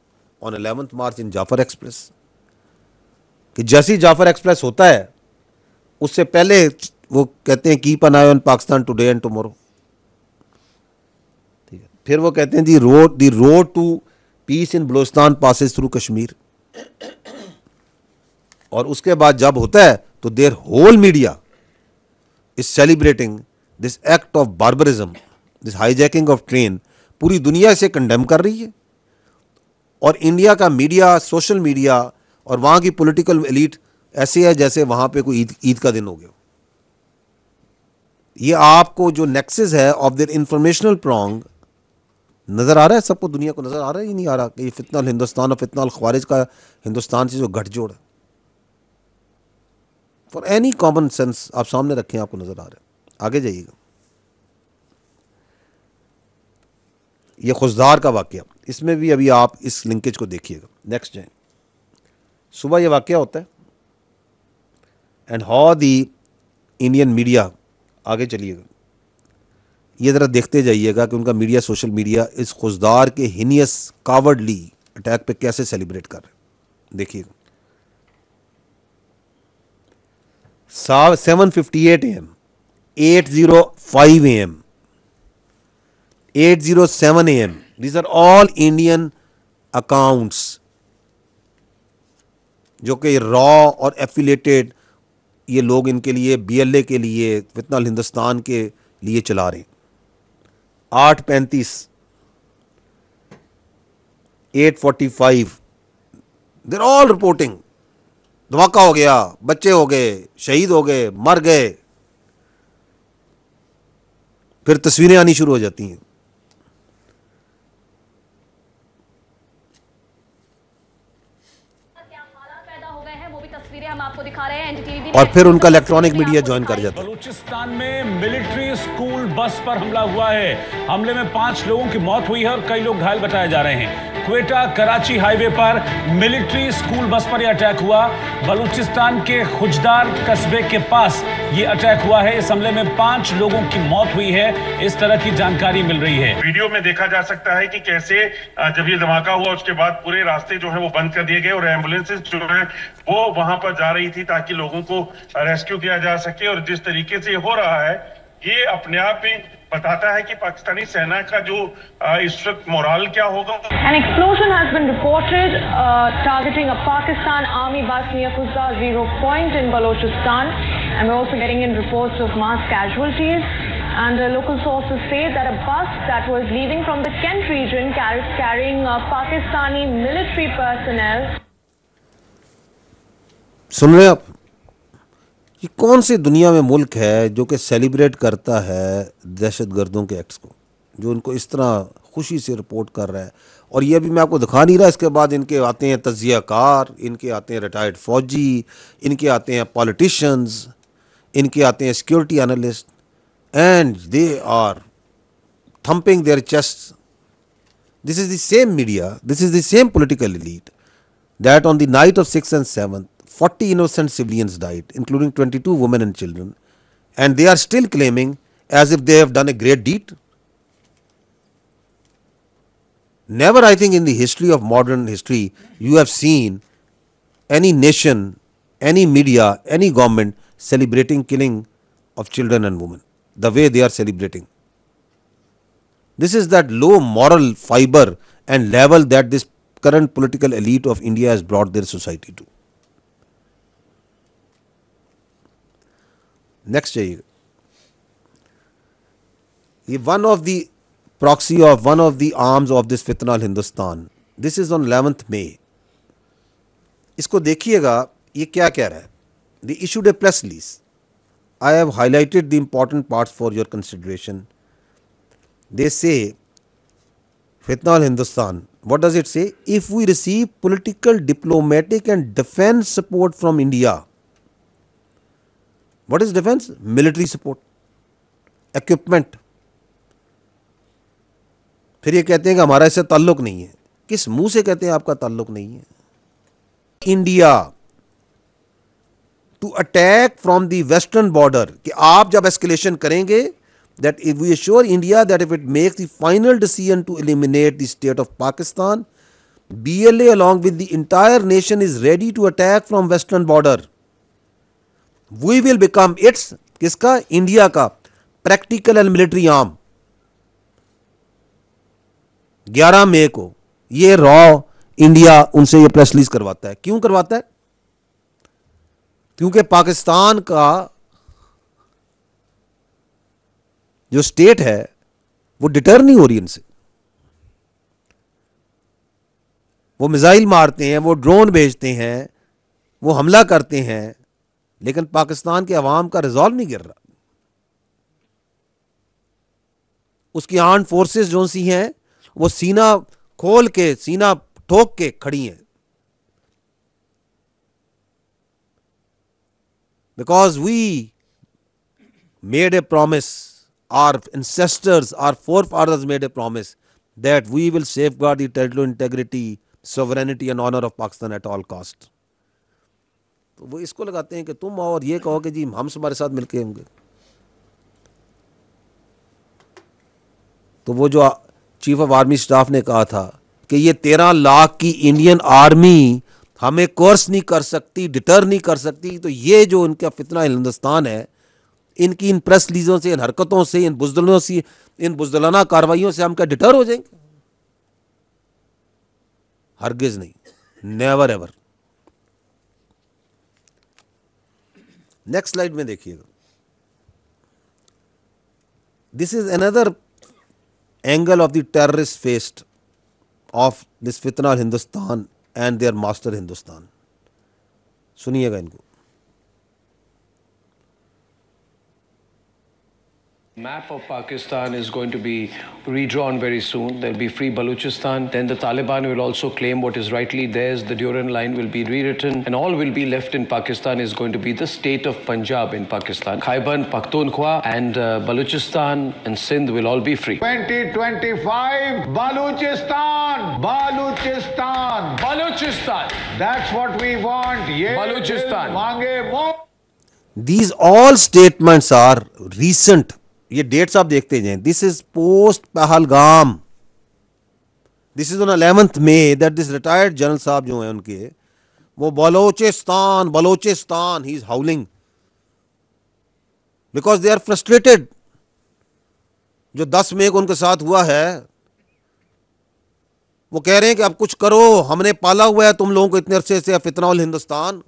on 11th March in Jaffar Express, कि जैसे ही जाफर एक्सप्रेस होता है उससे पहले वो कहते हैं keep an eye on Pakistan today and tomorrow. फिर वो कहते हैं the road to peace in Balochistan passes through Kashmir. और उसके बाद जब होता है तो their whole media is celebrating this act of barbarism, this hijacking of train. पूरी दुनिया इसे कंडेम कर रही है और इंडिया का मीडिया, सोशल मीडिया और वहां की पॉलिटिकल एलीट ऐसे है जैसे वहां पे कोई ईद का दिन हो गया. ये आपको जो नेक्सस है ऑफ देयर इंफॉर्मेशनल प्रॉन्ग नजर आ रहा है, सबको दुनिया को नजर आ रहा है, ये नहीं आ रहा कि ये फितना हिंदुस्तान और फितना अल ख्वारिज का हिंदुस्तान से जो गठजोड़ है, फॉर एनी कॉमन सेंस आप सामने रखें, आपको नजर आ रहा है. आगे जाइएगा. ये खुशदार का वाकया, इसमें भी अभी आप इस लिंकेज को देखिएगा. नेक्स्ट जाए. सुबह ये वाकया होता है and how the Indian media, आगे चलिएगा, ये ज़रा देखते जाइएगा कि उनका मीडिया, सोशल मीडिया इस खुशदार के हिनियस कावर्डली अटैक पे कैसे सेलिब्रेट कर रहे हैं. देखिएगा. 7:58 AM, 8:05 AM, 8:07 AM. These are all Indian accounts जो कि रॉ और एफिलेटेड ये लोग इनके लिए BLA के लिए फितना हिंदुस्तान के लिए चला रहे हैं. 8:35, 8:45, they're all reporting. धमाका हो गया, बच्चे हो गए, शहीद हो गए, मर गए. फिर तस्वीरें आनी शुरू हो जाती हैं. हम आपको दिखा रहे हैं NDTV और फिर उनका इलेक्ट्रॉनिक मीडिया ज्वाइन कर जाता है. बलूचिस्तान में मिलिट्री स्कूल बस पर हमला हुआ है. हमले में 5 लोगों की मौत हुई है और कई लोग घायल बताए जा रहे हैं. क्वेटा कराची हाईवे पर मिलिट्री स्कूल बस पर यह अटैक हुआ. बलूचिस्तान के खुजदार कस्बे के पास यह अटैक हुआ है. इस हमले में 5 लोगों की मौत हुई है, इस तरह की जानकारी मिल रही है. वीडियो में देखा जा सकता है कि कैसे जब ये धमाका हुआ उसके बाद पूरे रास्ते जो है वो बंद कर दिए गए और एम्बुलेंसेज जो है वो वहां पर जा रही थी ताकि लोगों को रेस्क्यू किया जा सके. और जिस तरीके से हो रहा है ये अपने आप में बताता है कि पाकिस्तानी सेना का जो इस वक्त मोराल क्या होगा. An explosion has been reported targeting a Pakistan army bus near Kuzda Zero Point in Balochistan, and we're also getting in reports of mass casualties. And local sources say that a bus that was leaving from the Kent region carrying Pakistani military personnel. सुन रहे आप, ये कौन सी दुनिया में मुल्क है जो कि सेलिब्रेट करता है दहशतगर्दों के एक्ट्स को, जो उनको इस तरह खुशी से रिपोर्ट कर रहा है. और ये भी मैं आपको दिखा नहीं रहा. इसके बाद इनके आते हैं तज्जियाकार, इनके आते हैं रिटायर्ड फौजी, इनके आते हैं पॉलिटिशियंस, इनके आते हैं security analyst, and they are thumping their chest. This is the same media, this is the same political elite that on the night of 6th and 7th, 40 innocent civilians died, including 22 women and children, and they are still claiming as if they have done a great deed. Never, I think, in the history of modern history, you have seen any nation, any media, any government celebrating killing of children and women the way they are celebrating. This is that low moral fiber and level that this current political elite of India has brought their society to. Next जाइए. ये one of the proxy of one of the arms of this fitna al Hindustan. This is on 11th May. इसको देखिएगा ये क्या कह रहा है. They issued a press release. I have highlighted the important parts for your consideration. They say fitna al Hindustan. What does it say? If we receive political, diplomatic and defense support from India. What is defense? Military support, equipment. फिर ये कहते हैं कि हमारा इससे ताल्लुक नहीं है. किस मुंह से कहते हैं आपका ताल्लुक नहीं है? India to attack from the western border, कि आप जब एस्केलेशन करेंगे, that if we assure India that if it makes the final decision to eliminate the state of Pakistan, BLA along with the entire nation is ready to attack from western border. We will become its, किसका? India का practical and military arm. 11 मई को ये raw India उनसे ये press release करवाता है. क्यों करवाता है? क्योंकि पाकिस्तान का जो स्टेट है वो डिटर नहीं हो रही इनसे. वो मिसाइल मारते हैं, वो ड्रोन भेजते हैं, वो हमला करते हैं, लेकिन पाकिस्तान के अवाम का रिजॉल्व नहीं गिर रहा. उसकी आर्म्ड फोर्सेस जो सी हैं वो सीना खोल के, सीना ठोक के खड़ी हैं. Because we made a promise, our ancestors, our forefathers made a promise that we will safeguard the territorial integrity, sovereignty and honor of Pakistan at all cost. तो वो इसको लगाते हैं कि तुम और ये कहो कि जी हम हमारे साथ मिलके होंगे. तो वो जो चीफ ऑफ आर्मी स्टाफ ने कहा था कि ये 13 लाख की इंडियन आर्मी हमें कोर्स नहीं कर सकती, डिटर नहीं कर सकती। तो ये जो इनका फितना हिंदुस्तान है, इनकी इन प्रेस रिलीजों से, इन हरकतों से, इन बुजदलों से, इन बुजदलाना कार्रवाइयों से हम क्या डिटर हो जाएंगे? हरगिज नहीं, नेवर एवर। नेक्स्ट स्लाइड में देखिएगा, this is another angle of the terrorist fest of this फितना Hindustan and their master Hindustan. सुनिएगा इनको। Map of Pakistan is going to be redrawn very soon. There'll be free Balochistan. Then the Taliban will also claim what is rightly theirs. The Durand line will be rewritten, and all will be left in Pakistan is going to be the state of Punjab in Pakistan. Khyber Pakhtunkhwa and Balochistan and Sindh will all be free. 2025 Balochistan, Balochistan, Balochistan. That's what we want. Ye Balochistan. Mange more. These all statements are recent. ये dates आप देखते जाएं। This is post Pahalgam. This is on 11th May that this retired general साहब जो हैं उनके, वो बलोचिस्तान बलोचिस्तान ही is howling because they are frustrated. जो 10 मई को उनके साथ हुआ है, वो कह रहे हैं कि अब कुछ करो, हमने पाला हुआ है तुम लोगों को इतने अरसे से फितनाउल हिंदुस्तान,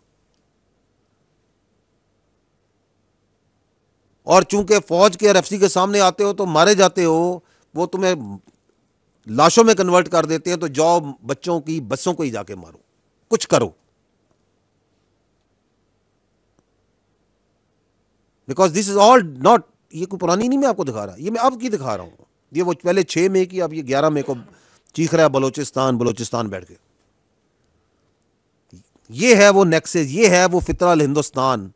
और चूंकि फौज के RFC के सामने आते हो तो मारे जाते हो, वो तुम्हें लाशों में कन्वर्ट कर देते हैं, तो जाओ बच्चों की बसों को ही जाके मारो, कुछ करो। Because this is all not, ये कोई पुरानी नहीं मैं आपको दिखा रहा, ये मैं अब की दिखा रहा हूं। ये वो पहले 6 मई की, अब ये 11 मई को चीख रहा है बलोचिस्तान बलोचिस्तान बैठ के। ये है वो नेक्सस, ये है वो फितरल हिंदुस्तान।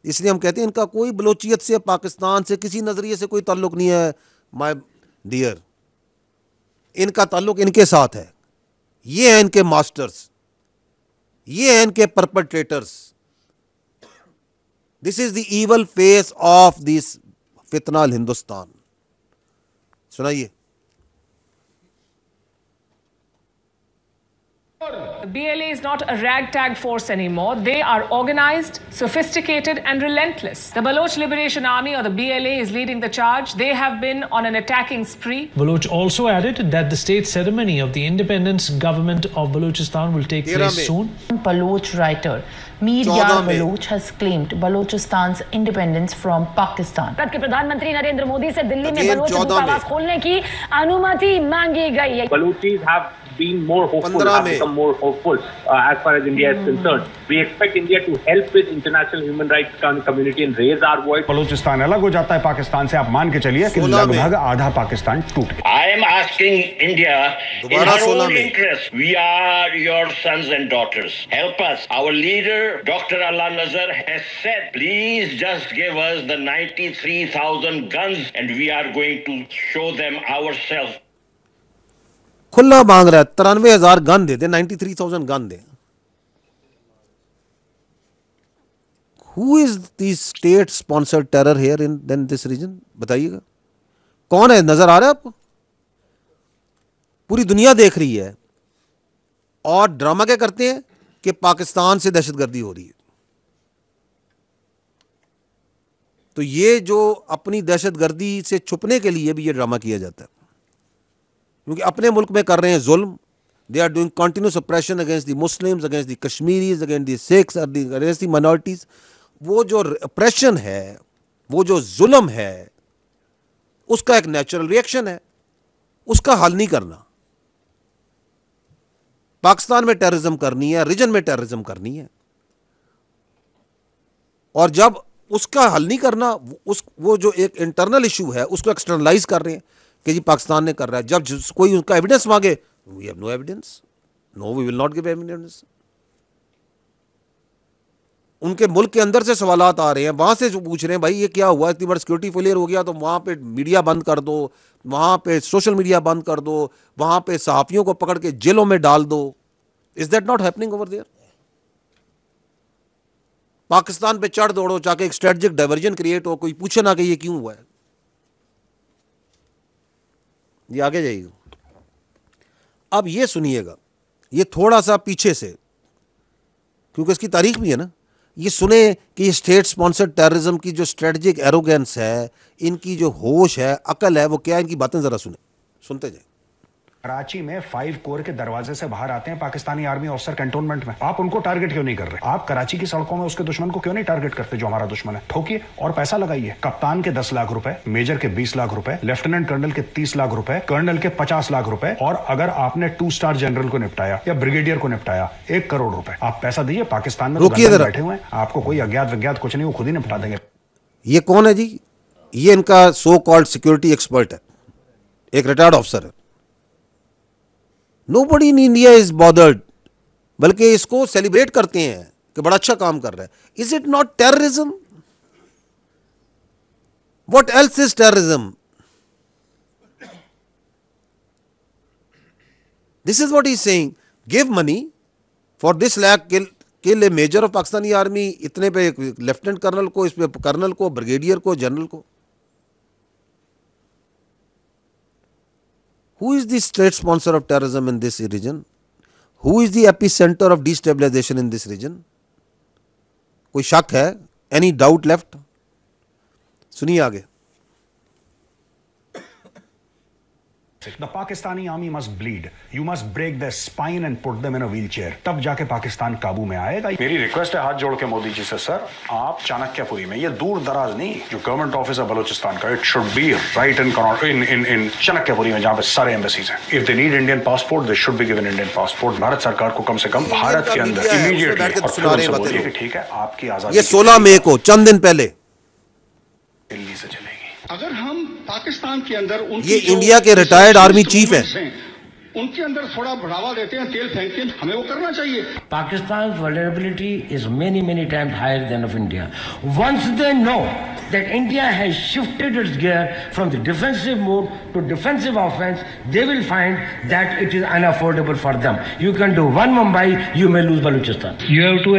इसलिए हम कहते हैं इनका कोई बलोचियत से, पाकिस्तान से किसी नजरिए से कोई ताल्लुक नहीं है माय डियर। इनका ताल्लुक इनके साथ है। ये हैं इनके मास्टर्स, ये हैं इनके perpetrators. This is the evil face of this फितनाल हिंदुस्तान। सुनाइए। The BLA is not a ragtag force anymore. They are organized, sophisticated, and relentless. The Baloch Liberation Army, or the BLA, is leading the charge. They have been on an attacking spree. Baloch also added that the state ceremony of the independence government of Balochistan will take place soon. Baloch writer Mir Yar Baloch has claimed Balochistan's independence from Pakistan. Bharat के प्रधानमंत्री नरेंद्र मोदी से दिल्ली में Bloch दूतावास खोलने की अनुमति मांगी गई है। Balochis have been more hopeful, have become more hopeful as far as India is concerned. We expect India to help with international human rights community and raise our voice. Balochistan अलग हो जाता है पाकिस्तान से, आप मान के चलिए कि लगभग आधा पाकिस्तान टूट गया। I am asking India in her own interest. We are your sons and daughters. Help us. Our leader, Dr. Allah Nazar, has said, please just give us the 93,000 guns and we are going to show them ourselves. खुला मांग रहा है, 93,000 gun they they, 93,000 gun they. Who is the state sponsored terror here in this region? बताइएगा कौन है, नजर आ रहा है आपको? पूरी दुनिया देख रही है, और ड्रामा क्या करते हैं कि पाकिस्तान से दहशतगर्दी हो रही है। तो ये जो अपनी दहशतगर्दी से छुपने के लिए भी ये ड्रामा किया जाता है, क्योंकि अपने मुल्क में कर रहे हैं जुल्म। They are doing continuous operation against the Muslims, against the Kashmiris, against the Sikhs, against the minorities. वो जो ऑपरेशन है, वो जो जुल्म है, उसका एक नेचुरल रिएक्शन है, उसका हल नहीं करना। पाकिस्तान में टेररिज्म करनी है, रीजन में टेररिज्म करनी है, और जब उसका हल नहीं करना, वो जो एक इंटरनल इशू है उसको एक्सटर्नलाइज कर रहे हैं कि जी पाकिस्तान ने कर रहा है। जब कोई उसका एविडेंस मांगे, we have no evidence, no we will not give evidence. उनके मुल्क के अंदर से सवालात आ रहे हैं, वहां से जो पूछ रहे हैं भाई ये क्या हुआ, इतनी बड़ी सिक्योरिटी फेलियर हो गया तो वहां पे मीडिया बंद कर दो, वहां पे सोशल मीडिया बंद कर दो, वहां पे सहाफियों को पकड़ के जेलों में डाल दो। Is that not happening over there? Pakistan पे चढ़ दौड़ो, चाहे एक स्ट्रेटेजिक डाइवर्जन क्रिएट हो, कोई पूछे ना कि ये क्यों हुआ है। ये आगे जाइएगा। अब ये सुनिएगा, ये थोड़ा सा पीछे से क्योंकि इसकी तारीख भी है ना। ये सुने कि ये स्टेट स्पॉन्सर्ड टेररिज्म की जो स्ट्रेटजिक एरोगेंस है, इनकी जो होश है, अकल है, वो क्या है, इनकी बातें ज़रा सुनते जाए। कराची में 5 कोर के दरवाजे से बाहर आते हैं पाकिस्तानी आर्मी ऑफिसर कैंटोनमेंट में। आप उनको टारगेट क्यों नहीं कर रहे? आप कराची की सड़कों में उसके दुश्मन को क्यों नहीं टारगेट करते जो हमारा दुश्मन है? ठोकिए और पैसा लगाइए। कप्तान के 10 लाख रुपए, मेजर के 20 लाख रुपए, लेफ्टिनेंट कर्नल के 30 लाख रुपए, कर्नल के 50 लाख रुपए, और अगर आपने 2 स्टार जनरल को निपटाया या ब्रिगेडियर को निपटाया 1 करोड़ रुपए। आप पैसा दीजिए। पाकिस्तान में बैठे हुए हैं, आपको कोई अज्ञात विज्ञात कुछ नहीं, वो खुद ही निपटा देंगे। ये कौन है जी? ये इनका सो कॉल्ड सिक्योरिटी एक्सपर्ट है, एक रिटायर्ड ऑफिसर है। Nobody in India is bothered, बल्कि इसको सेलिब्रेट करते हैं कि बड़ा अच्छा काम कर रहा है। Is it not terrorism? What else is terrorism? This is what he's saying. Give money for this lakh, kill a major of Pakistani army, इतने पे लेफ्टिनेंट कर्नल को, इस पे कर्नल को, ब्रिगेडियर को, जनरल को। Who is the state sponsor of terrorism in this region? Who is the epicenter of destabilization in this region? कोई शक है? Any doubt left? सुनिए आगे। The Pakistani army must bleed. You must break their spine and put them in a wheelchair. तब जाके पाकिस्तान काबू में आएगा। मेरी रिक्वेस्ट है हाथ जोड़ के मोदी जी से, सर आप चाणक्यपुरी में, ये दूर दराज नहीं, जो गवर्नमेंट ऑफिस है बलूचिस्तान का, इट शुड बी राइट इन चाणक्यपुरी में, जहाँ पे सारे एम्बेसीज हैं। If they need Indian passport, they should be given Indian passport. Bharat सरकार को कम से कम भारत के अंदर इमीडिएटली, और फिर उनसे बोलिए कि ठीक है आपकी आजादी। ये 16 मई को, चंद दिन पहले दिल्ली से चलेगी। अगर हम पाकिस्तान के अंदर ये इंडिया के रिटायर्ड आर्मी चीफ हैं, उनके अंदर थोड़ा बढ़ावा देते हैं, तेल फेंकते हैं, हमें वो करना चाहिए। Pakistan's vulnerability is many times higher than of India. Once they know that India has shifted its gear from the defensive mode to defensive offense, they will find that it is unaffordable for them. You can do one Mumbai, you may lose Balochistan. You have to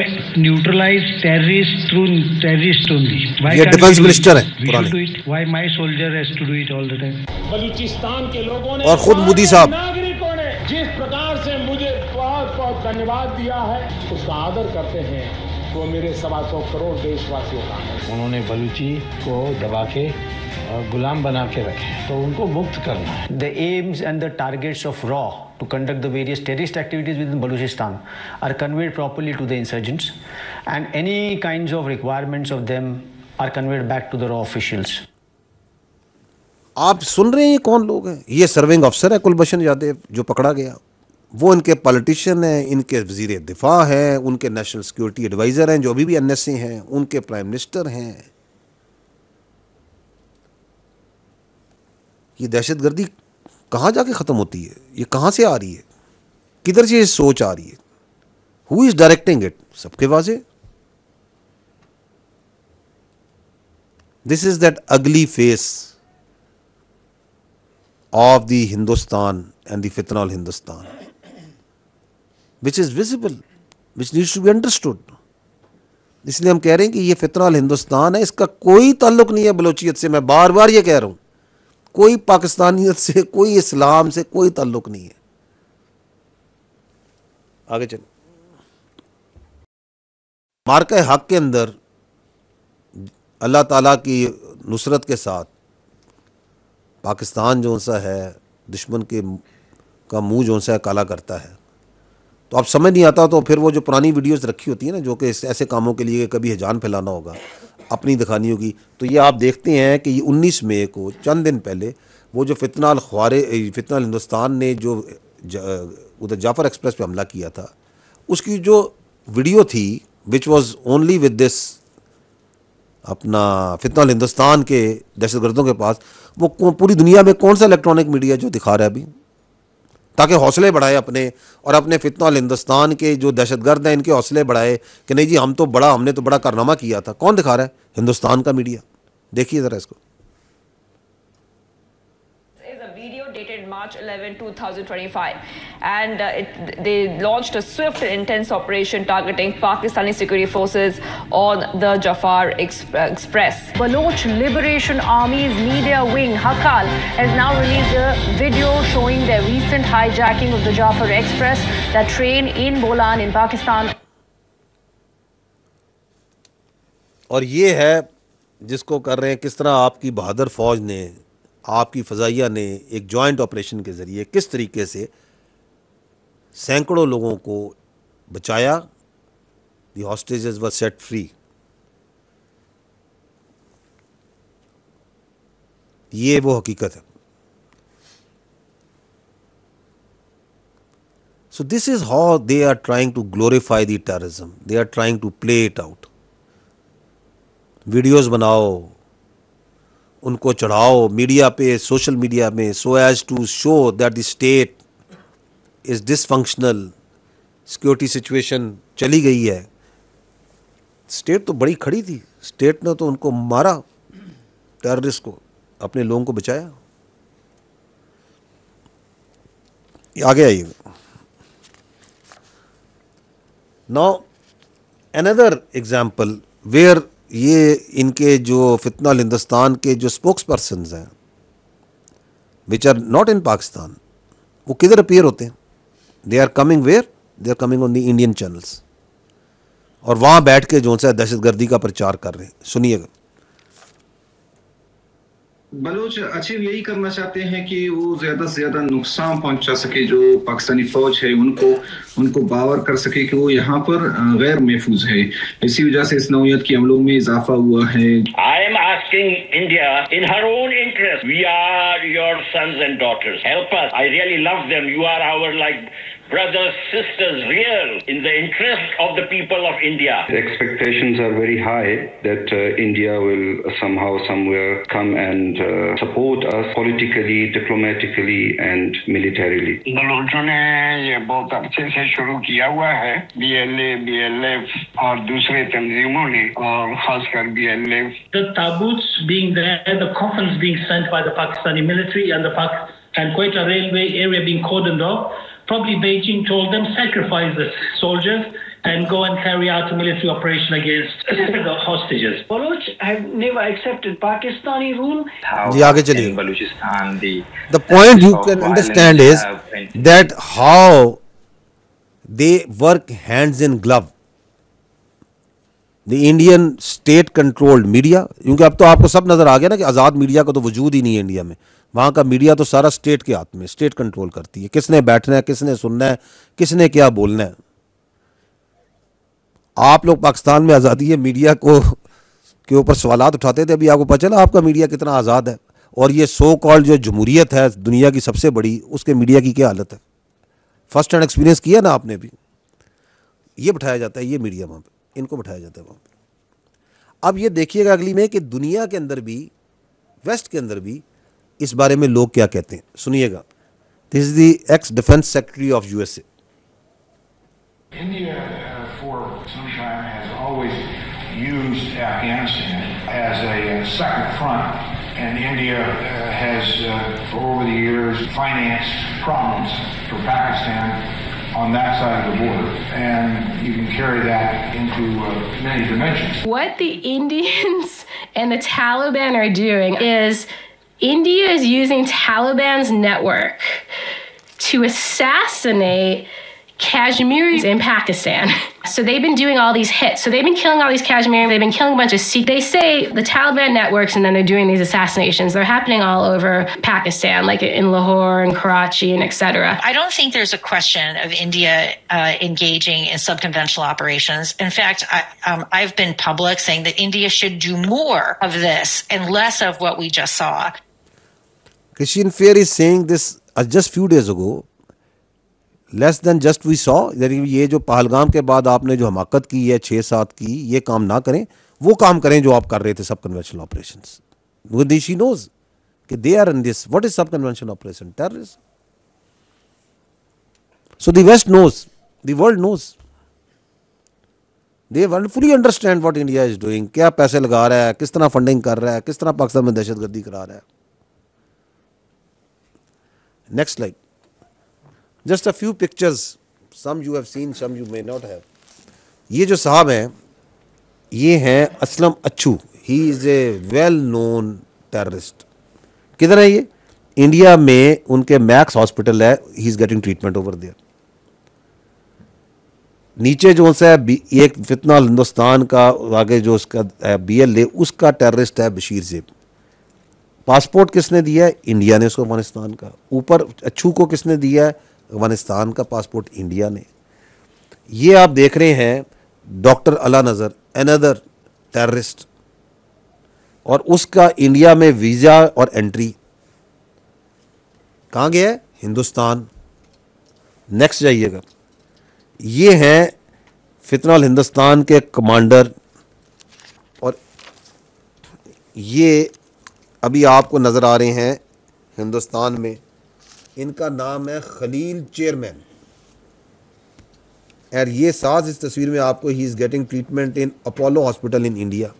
neutralize terrorists through terrorists only. Why ये defence minister है we should do it? Why my soldier has to do it all the time? Balochistan के लोगों ने और खुद मोदी साहब, नागरिकों ने जिस प्रकार से मुझे बहुत धन्यवाद दिया है, उसका आदर करते हैं, वो मेरे 125 करोड़ देशवासियों का है। उन्होंने बलूची को दबा के और गुलाम बना के रखे, तो उनको मुक्त करना है। The aims and the targets of RAW to conduct the various terrorist activities within Balochistan are conveyed properly to the insurgents, and any kinds of requirements of them are conveyed back to the RAW officials. आप सुन रहे हैं ये कौन लोग हैं? ये serving अफसर है कुलभूषण यादव जो पकड़ा गया, वो इनके पॉलिटिशियन हैं, इनके वजीर दिफा हैं, उनके नेशनल सिक्योरिटी एडवाइज़र हैं जो अभी भी NSA हैं, उनके प्राइम मिनिस्टर हैं। ये दहशतगर्दी कहाँ जाके ख़त्म होती है? ये कहाँ से आ रही है? किधर से ये सोच आ रही है? Who is directing it? सबके वाजे। दिस इज़ दैट अगली face of the Hindustan and the fitna Hindustan, which is visible, which needs to be understood. इसलिए हम कह रहे हैं कि ये फितना हिंदुस्तान है, इसका कोई ताल्लुक नहीं है बलोचियत से। मैं बार बार ये कह रहा हूँ, कोई पाकिस्तानियत से, कोई इस्लाम से कोई ताल्लुक नहीं है। आगे चलो। मार्का हक के अंदर अल्लाह ताला की नुसरत के साथ पाकिस्तान जो सा है दुश्मन के का मुंह जो सा है काला करता है। तो अब समझ नहीं आता, तो फिर वो जो पुरानी वीडियोस रखी होती है ना, जो कि ऐसे कामों के लिए कभी हिजान फैलाना होगा, अपनी दिखानी होगी, तो ये आप देखते हैं कि 19 मई को, चंद दिन पहले, वो जो फितना हिंदुस्तान ने जो उधर जाफर एक्सप्रेस पे हमला किया था, उसकी जो वीडियो थी, which was only with this अपना फितना हिंदुस्तान के दहशतगर्दों के पास, वो पूरी दुनिया में कौन सा इलेक्ट्रॉनिक मीडिया जो दिखा रहा है अभी, ताकि हौसले बढ़ाए अपने, और अपने फितना हिंदुस्तान के जो दहशतगर्द हैं इनके हौसले बढ़ाए कि नहीं जी हमने तो बड़ा कारनामा किया था। कौन दिखा रहा है? हिंदुस्तान का मीडिया। देखिए ज़रा इसको। Dated March 11, 2025, and they launched a swift and intense operation targeting Pakistani security forces on the Jafar Express. Baloch Liberation Army's media wing, Hakal, has now released a video showing their recent hijacking of the Jafar Express, that train in Bolan in Pakistan. और ये है जिसको कर रहे हैं, किस तरह आपकी बहादुर फौज ने, आपकी फ़ज़ाइया ने एक जॉइंट ऑपरेशन के ज़रिए किस तरीके से सैकड़ों लोगों को बचाया। The hostages were set free. ये वो हकीकत है। So this is how they are trying to glorify the terrorism. They are trying to play it out. Videos बनाओ, उनको चढ़ाओ मीडिया पे, सोशल मीडिया में, so as to show that the state is dysfunctional. Security situation चली गई है। State तो बड़ी खड़ी थी, स्टेट ने तो उनको मारा, टेररिस्ट को, अपने लोगों को बचाया। आगे आइए। Now another example where ये इनके जो फितना हिंदुस्तान के जो स्पोक्स पर्सनस हैं which are not in Pakistan, वो किधर अपीयर होते हैं? They are coming where? They are coming on the Indian channels, और वहाँ बैठ के जो सा दहशतगर्दी का प्रचार कर रहे हैं। सुनिएगा। बलोच अचीव यही करना चाहते हैं कि वो ज्यादा से ज्यादा नुकसान पहुंचा सके जो पाकिस्तानी फौज है, उनको बावर कर सके कि वो यहाँ पर गैर महफूज है। इसी वजह से इस नौयत के हमलों में इजाफा हुआ है। I am asking India in her own interest. We are your sons and daughters. Help us. I really love them. You are our brothers, sisters, real, in the interest of the people of India. The expectations are very high that India will somehow, somewhere come and support us politically, diplomatically and militarily. बलोचों ने ये बहुत अच्छे से शुरू किया हुआ है, BLA, BLF और दूसरे तंजीमों ने, और खासकर BLF. The taboos being there, the coffins being sent by the Pakistani military and and Quetta railway area being cordoned off. Probably Beijing told them sacrifice the soldiers and go and carry out a military operation against the hostages. Baloch have never accepted Pakistani rule. जी आगे चलिए। The point you can understand is that how they work hands in glove. The Indian state controlled media, क्योंकि अब तो आपको सब नजर आ गया ना कि आज़ाद मीडिया का तो वजूद ही नहीं है इंडिया में। वहाँ का मीडिया तो सारा स्टेट के हाथ में, स्टेट कंट्रोल करती है, किसने बैठना है, किसने सुनना है, किसने क्या बोलना है। आप लोग पाकिस्तान में आज़ादी है मीडिया को के ऊपर सवालात उठाते थे, अभी आपको पता चला आपका मीडिया कितना आज़ाद है। और ये सो कॉल्ड जो जमहूरियत है दुनिया की सबसे बड़ी, उसके मीडिया की क्या हालत है? फर्स्ट हैंड एक्सपीरियंस किया ना आपने भी। ये बिठाया जाता है, ये मीडिया वहाँ पे, इनको बिठाया जाता है वहाँ पे। अब ये देखिएगा अगली में कि दुनिया के अंदर भी, वेस्ट के अंदर भी इस बारे में लोग क्या कहते हैं, सुनिएगा। This is the x defence secretary of USA. India for some time has always used Afghanistan as a second front, and India has over the years financed problems for Pakistan on that side of the border, and you can carry that into many dimensions. What the Indians and the Taliban are doing is India is using Taliban's network to assassinate Kashmiris in Pakistan. So they've been doing all these hits. So they've been killing all these Kashmiris. They've been killing a bunch of Sikhs. They say the Taliban networks, and then they're doing these assassinations. They're happening all over Pakistan, like in Lahore and Karachi and etc. I don't think there's a question of India engaging in subconventional operations. In fact, I've been public saying that India should do more of this and less of what we just saw. Christian Fair is saying this just few days ago. Less than just we saw, यानी ये जो पहलगाम के बाद आपने जो हमाकत की है 6-7 की, ये काम ना करें, वो काम करें जो आप कर रहे थे सब कन्वेंशनल ऑपरेशंस। शी नोज कि they are in this. What is sub conventional operation? Terrorism. So the West knows, the world knows, they fully understand what India is doing, क्या पैसे लगा रहा है, किस तरह फंडिंग कर रहा है, किस तरह पाकिस्तान में दहशतगर्दी करा रहा है। Next slide. Just a few pictures, some you have seen, some you may not have. ये जो साहब हैं, ये हैं Aslam Achhu. He is a well known terrorist. किधर है ये? इंडिया में उनके मैक्स हॉस्पिटल है, he is getting treatment over there. नीचे जो सा है एक फितना हिंदुस्तान का, आगे जो उसका BLA, उसका टेररिस्ट है बशीर ज़ेब। पासपोर्ट किसने दिया है? इंडिया ने उसको, अफगानिस्तान का। ऊपर अच्छू को किसने दिया है? अफगानिस्तान का पासपोर्ट इंडिया ने। ये आप देख रहे हैं डॉक्टर अला नज़र, अनदर टेररिस्ट, और उसका इंडिया में वीज़ा और एंट्री कहाँ गया है? हिंदुस्तान। नेक्स्ट जाइएगा। ये हैं फितनाल हिंदुस्तान के कमांडर, और ये अभी आपको नज़र आ रहे हैं हिंदुस्तान में। इनका नाम है खलील चेयरमैन, और ये साथ इस तस्वीर में आपको he is getting treatment in Apollo hospital in India.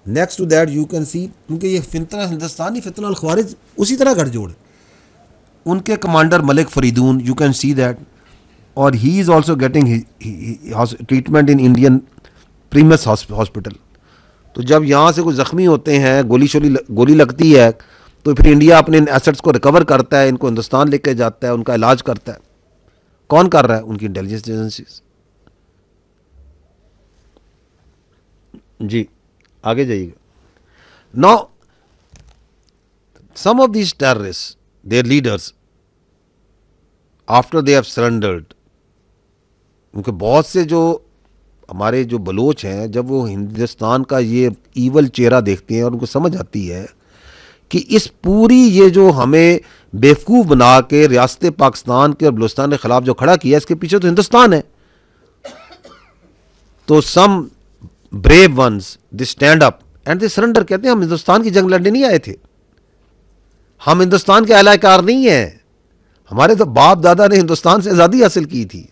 Next to that you can see, क्योंकि ये फितना हिंदुस्तानी फितनाल ख्वारिज उसी तरह गठजोड़, उनके commander Malik Fareedun, you can see that, और he is also getting treatment in Indian premier hospital. तो जब यहाँ से कोई ज़ख्मी होते हैं, गोली लगती है, तो फिर इंडिया अपने एसेट्स को रिकवर करता है, इनको हिंदुस्तान लेके जाता है, उनका इलाज करता है। कौन कर रहा है? उनकी इंटेलिजेंस एजेंसीज। जी आगे जाइएगा। Now some of these terrorist, their leaders, after they have surrendered, क्योंकि बहुत से जो हमारे जो बलोच हैं, जब वो हिंदुस्तान का ये ईवल चेहरा देखते हैं और उनको समझ आती है कि इस पूरी ये जो हमें बेवकूफ़ बना के रियासत पाकिस्तान के और बलूचिस्तान के ख़िलाफ़ जो खड़ा किया, इसके पीछे तो हिंदुस्तान है, तो some brave ones they stand up and they surrender. कहते हैं हम हिंदुस्तान की जंग लड़ने नहीं आए थे, हम हिंदुस्तान के अहलकार नहीं हैं, हमारे तो बाप दादा ने हिंदुस्तान से आज़ादी हासिल की थी,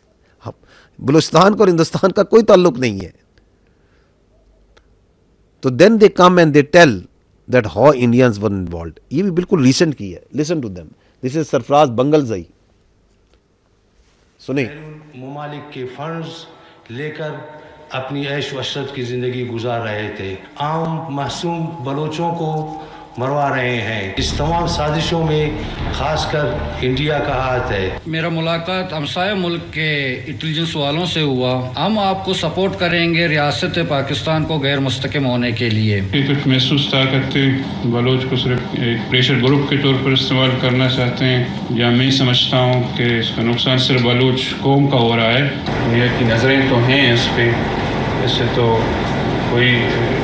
बलूचिस्तान को और हिंदुस्तान का कोई ताल्लुक नहीं है। तो then they come and they tell that how Indians were involved. ये भी बिल्कुल रिसेंट की है, listen to them. This is Sarfaraz Bangalzai, सुनिए। ममालिक के फंड्स लेकर अपनी ऐश वशरत की ज़िंदगी गुजार रहे थे, आम मासूम बलोचों को मरवा रहे हैं। इस तमाम साजिशों में खासकर इंडिया का हाथ है। मेरा मुलाकात हमसाया मुल्क के इंटेलिजेंस वालों से हुआ। हम आपको सपोर्ट करेंगे रियासत पाकिस्तान को गैर मुस्तकिम होने के लिए। कुछ महसूस करते बलोच को सिर्फ एक प्रेशर ग्रुप के तौर पर इस्तेमाल करना चाहते हैं, या मैं समझता हूँ कि इसका नुकसान सिर्फ बलोच कौम का हो रहा है। दुनिया की नज़रें तो हैं इस पर, इससे तो कोई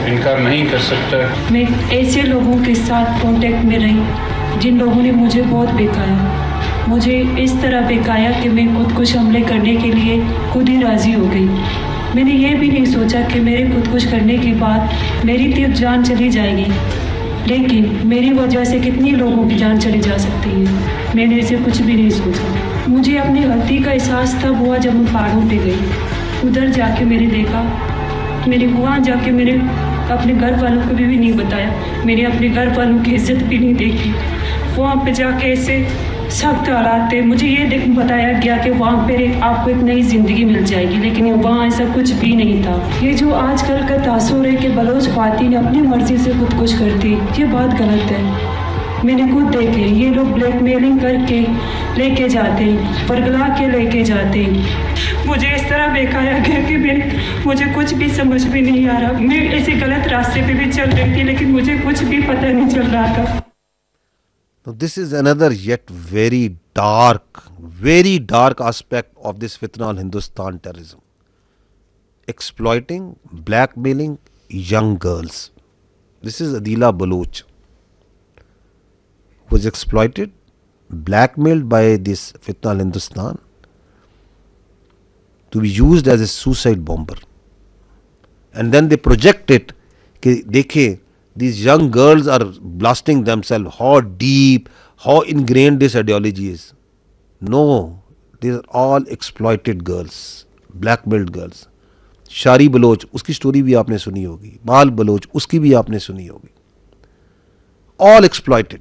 इनकार नहीं कर सकता। मैं ऐसे लोगों के साथ कांटेक्ट में रही जिन लोगों ने मुझे बहुत बेकाया, मुझे इस तरह बेकाया कि मैं खुदकुश हमले करने के लिए खुद ही राज़ी हो गई। मैंने ये भी नहीं सोचा कि मेरे खुदकुश करने के बाद मेरी तो जान चली जाएगी, लेकिन मेरी वजह से कितनी लोगों की जान चली जा सकती है। मैंने इसे कुछ भी नहीं सोचा। मुझे अपनी गलती का एहसास तब हुआ जब मैं पहाड़ों पे गई। उधर जाके मैंने देखा, मेरे वहाँ जाके मैंने अपने घर वालों को भी नहीं बताया, मैंने अपने घर वालों की इज्जत भी नहीं देखी। वहाँ पे जाके ऐसे सख्त हालात थे। मुझे ये बताया गया कि वहाँ पे आपको एक नई ज़िंदगी मिल जाएगी, लेकिन वहाँ ऐसा कुछ भी नहीं था। ये जो आजकल का तासुर है कि बलोच ख़वातीन अपनी मर्ज़ी से खुदकुश करती, ये बात गलत है। मैंने खुद देखे, ये लोग ब्लैकमेलिंग करके लेके जाते हैं, परगला के लेके जाते हैं। मुझे इस तरह बेकाया गया कि मुझे कुछ भी समझ में नहीं आ रहा। मैं ऐसे गलत रास्ते पे भी चल रही थी, लेकिन मुझे कुछ भी पता नहीं चल रहा था। Now this is another yet very dark aspect of this fitna Hindustan terrorism. Exploiting, blackmailing young girls. This is Adila Baloch, who was exploited, blackmailed by this fitna Hindustan to be used as a suicide bomber. And then they project it कि देखें these young girls are blasting themselves, how deep, how ingrained this ideology is. No, these are all exploited girls, blackmailed girls. शारी Bloch, उसकी story भी आपने सुनी होगी, माल Bloch, उसकी भी आपने सुनी होगी. All exploited,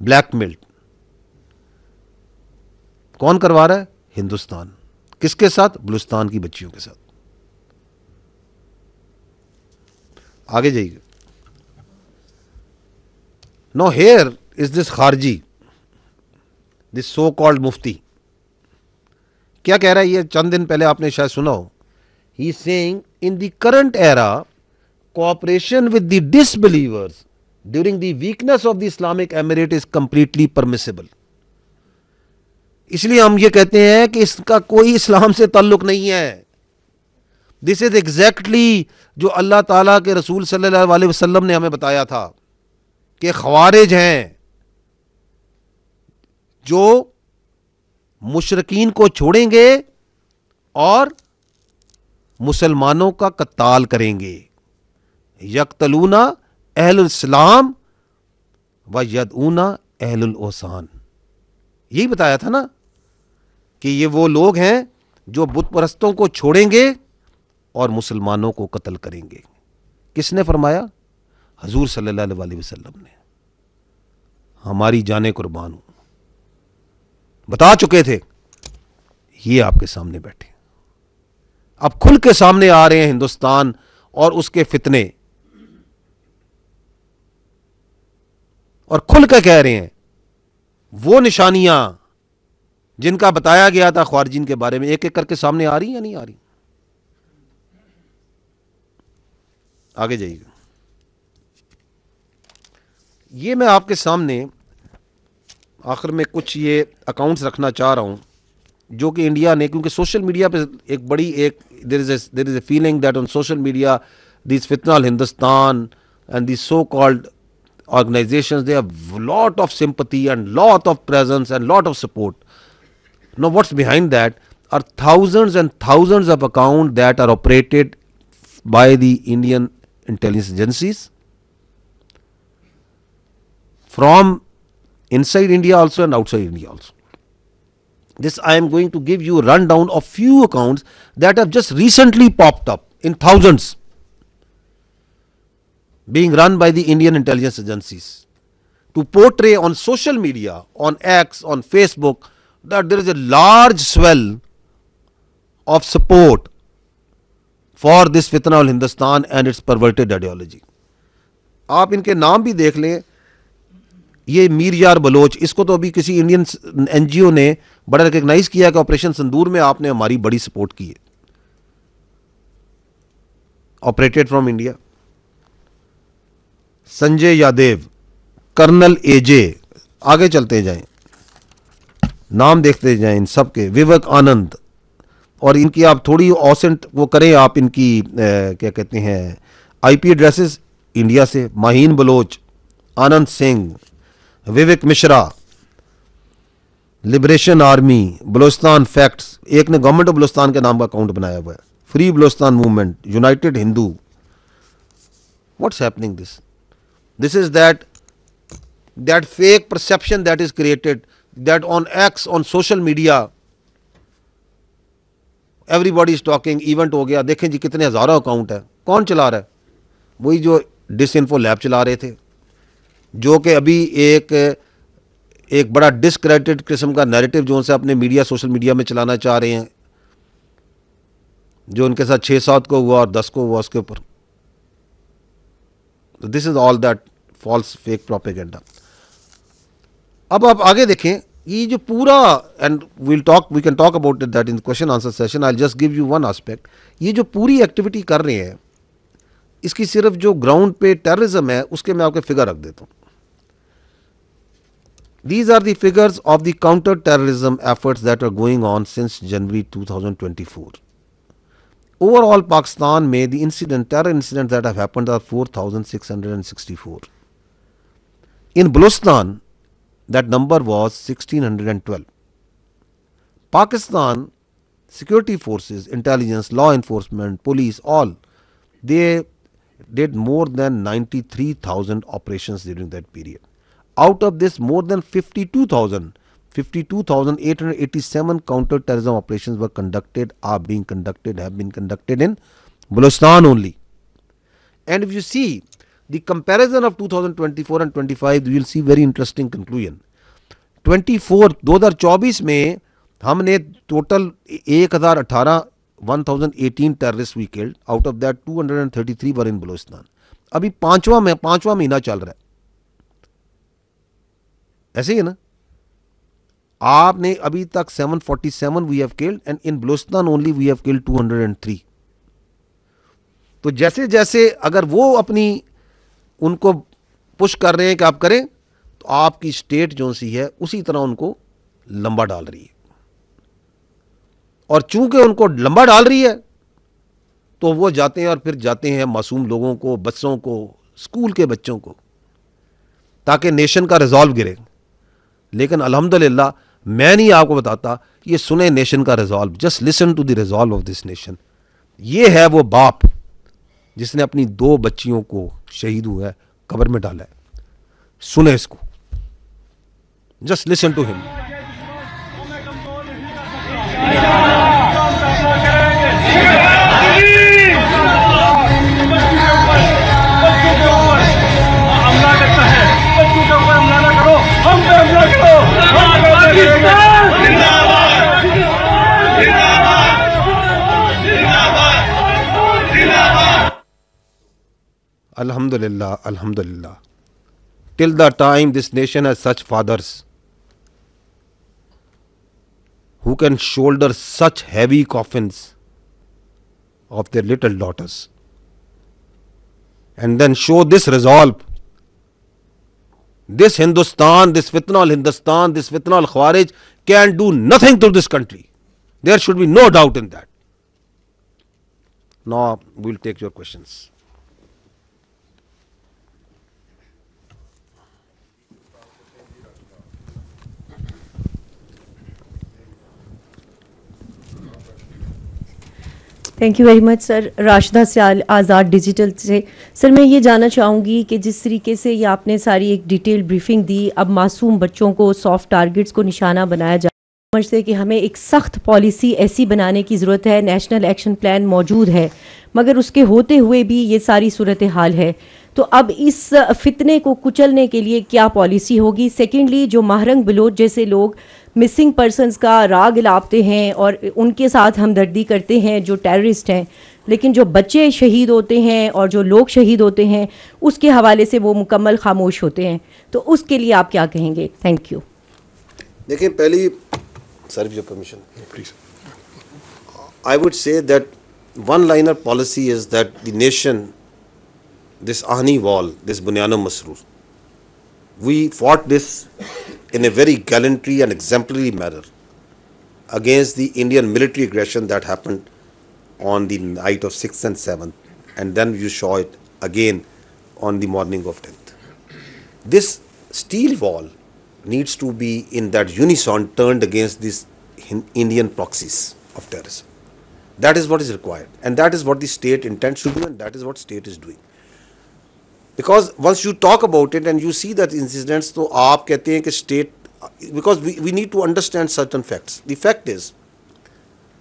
blackmailed. कौन करवा रहा है? हिंदुस्तान. किसके साथ? बलूचिस्तान की बच्चियों के साथ. आगे जाइए. Now here is this Kharji, this so-called mufti, क्या कह रहा है ये, चंद दिन पहले आपने शायद सुना हो. He is saying in the current era cooperation with the disbelievers during the weakness of the Islamic Emirate is completely permissible. इसलिए हम ये कहते हैं कि इसका कोई इस्लाम से ताल्लुक नहीं है. दिस इज एग्जैक्टली जो अल्लाह ताला के रसूल सल्लल्लाहु अलैहि वसल्लम ने हमें बताया था कि खवारिज हैं जो मुशरकीन को छोड़ेंगे और मुसलमानों का कत्ताल करेंगे. यक्तलूना अहलुल इस्लाम व यदऊना अहलुल ओसान. यही बताया था ना कि ये वो लोग हैं जो बुत परस्तों को छोड़ेंगे और मुसलमानों को कत्ल करेंगे. किसने फरमाया? हजूर सल्लल्लाहु अलैहि वसल्लम ने. हमारी जाने कुर्बान हो, बता चुके थे. ये आपके सामने बैठे, अब खुल के सामने आ रहे हैं हिंदुस्तान और उसके फितने, और खुल के कह रहे हैं वो निशानियां जिनका बताया गया था ख्वारिजीन के बारे में एक एक करके सामने आ रही या नहीं आ रही. आगे जाइएगा. ये मैं आपके सामने आखिर में कुछ ये अकाउंट्स रखना चाह रहा हूं जो कि इंडिया ने, क्योंकि सोशल मीडिया पे एक बड़ी there is a feeling that on social media this फितना अल Hindustan and this so called organizations, they have lot of sympathy and lot of presence and lot of support. Now what's behind that are thousands and thousands of accounts that are operated by the Indian intelligence agencies from inside India also and outside India also. This I am going to give you a rundown of few accounts that have just recently popped up in thousands, being run by the Indian intelligence agencies to portray on social media, on X, on Facebook, that there is a large swell of support for this fitna al Hindustan and its perverted ideology. आप इनके नाम भी देख लें. ये मीर यार Bloch, इसको तो अभी किसी इंडियन एनजीओ ने बड़ा रिकग्नाइज किया कि ऑपरेशन संदूर में आपने हमारी बड़ी सपोर्ट की है. Operated from India. Sanjay Yadav, colonel AJ, आगे चलते जाएं, नाम देखते जाएं इन सब के. विवेक आनंद, और इनकी आप थोड़ी ऑसेंट वो करें आप इनकी क्या कहते हैं आईपी एड्रेसेस इंडिया से. Mahin Baloch, Anand Singh, Vivek Mishra, liberation army, Balochistan facts, एक ने गवर्नमेंट ऑफ बलोचिस्तान के नाम का अकाउंट बनाया हुआ है. Free Balochistan movement, United Hindu. What's happening this? This is that fake perception that is created, that on X, on social media, everybody is talking, event हो गया. देखें जी कितने हजारों अकाउंट है. कौन चला रहा है? वही जो डिसइंफो लैब चला रहे थे, जो कि अभी एक बड़ा डिस्क्रेडिटेड किस्म का नैरेटिव जो उनसे अपने मीडिया, सोशल मीडिया में चलाना चाह रहे हैं, जो उनके साथ 6-7 को हुआ और 10 को हुआ उसके ऊपर. This is all that false fake propaganda. अब आप आगे देखें ये जो पूरा, and we can talk about that in question answer session. I just give you one aspect. ये जो पूरी एक्टिविटी कर रहे हैं, इसकी सिर्फ जो ग्राउंड पे टेररिज्म है उसके मैं आपके फिगर रख देता हूं. These are the figures of the counter-terrorism efforts that are going on since January 2024. Overall, Pakistan में the terror incidents that have happened are 4,664. In Balochistan, that number was 1,612. Pakistan security forces, intelligence, law enforcement, police, all, they did more than 93,000 operations during that period. Out of this, more than 52,887 counter-terrorism operations were conducted, have been conducted in Balochistan only. And if you see the comparison of 2024 and 25, you will see very interesting conclusion. 2024 में हमने total 1,18 terrorists we killed. Out of that 233 were in Balochistan. अभी पांचवा महीना चल रहा है. ऐसे ही है ना. आपने अभी तक 747 we have killed and in Balochistan only we have killed 203। तो जैसे जैसे अगर वो अपनी उनको पुश कर रहे हैं कि आप करें, तो आपकी स्टेट जो सी है उसी तरह उनको लंबा डाल रही है। और चूंकि उनको लंबा डाल रही है तो वो जाते हैं और फिर जाते हैं मासूम लोगों को, बच्चों को, स्कूल के बच्चों को, ताकि नेशन का रिजॉल्व गिरे। लेकिन अल्हम्दुलिल्लाह मैं नहीं आपको बताता, ये सुने नेशन का resolve, just listen to the resolve of this nation. ये है वो बाप जिसने अपनी 2 बच्चियों को शहीद हुआ है कब्र में डाला है। सुने इसको, just listen to him. Alhamdulillah, Alhamdulillah. Till the time this nation has such fathers who can shoulder such heavy coffins of their little daughters and then show this resolve, this Hindustan, this fitna al-Hindustan, this fitna al-Khawarij can do nothing to this country. There should be no doubt in that. Now we'll take your questions. Thank you very much sir. Rashida से आज़ाद digital से। Sir मैं ये जानना चाहूँगी कि जिस तरीके से ये आपने सारी एक डिटेल ब्रीफिंग दी, अब मासूम बच्चों को सॉफ्ट टारगेट्स को निशाना बनाया जा समझते कि हमें एक सख्त पॉलिसी ऐसी बनाने की ज़रूरत है। नेशनल एक्शन प्लान मौजूद है, मगर उसके होते हुए भी ये सारी सूरत हाल है। तो अब इस फितने को कुचलने के लिए क्या पॉलिसी होगी? सेकेंडली, जो महरंग बलोच जैसे लोग मिसिंग पर्सनस का राग लापते हैं और उनके साथ हमदर्दी करते हैं जो टेररिस्ट हैं, लेकिन जो बच्चे शहीद होते हैं और जो लोग शहीद होते हैं उसके हवाले से वो मुकम्मल खामोश होते हैं, तो उसके लिए आप क्या कहेंगे? Thank you. देखिए, पहली serve your permission please, I would say that one liner policy is that the nation, this Ahni wall, this Bunyanum Masroor, we fought this in a very gallantry and exemplary manner against the Indian military aggression that happened on the night of 6th and 7th, and then you saw it again on the morning of 10th. This steel wall needs to be in that unison turned against these Indian proxies of terrorism. That is what is required, and that is what the state intends to do, and that is what state is doing. Because once you talk about it and you see that incidents, तो आप कहते हैं कि state, because we need to understand certain facts. The fact is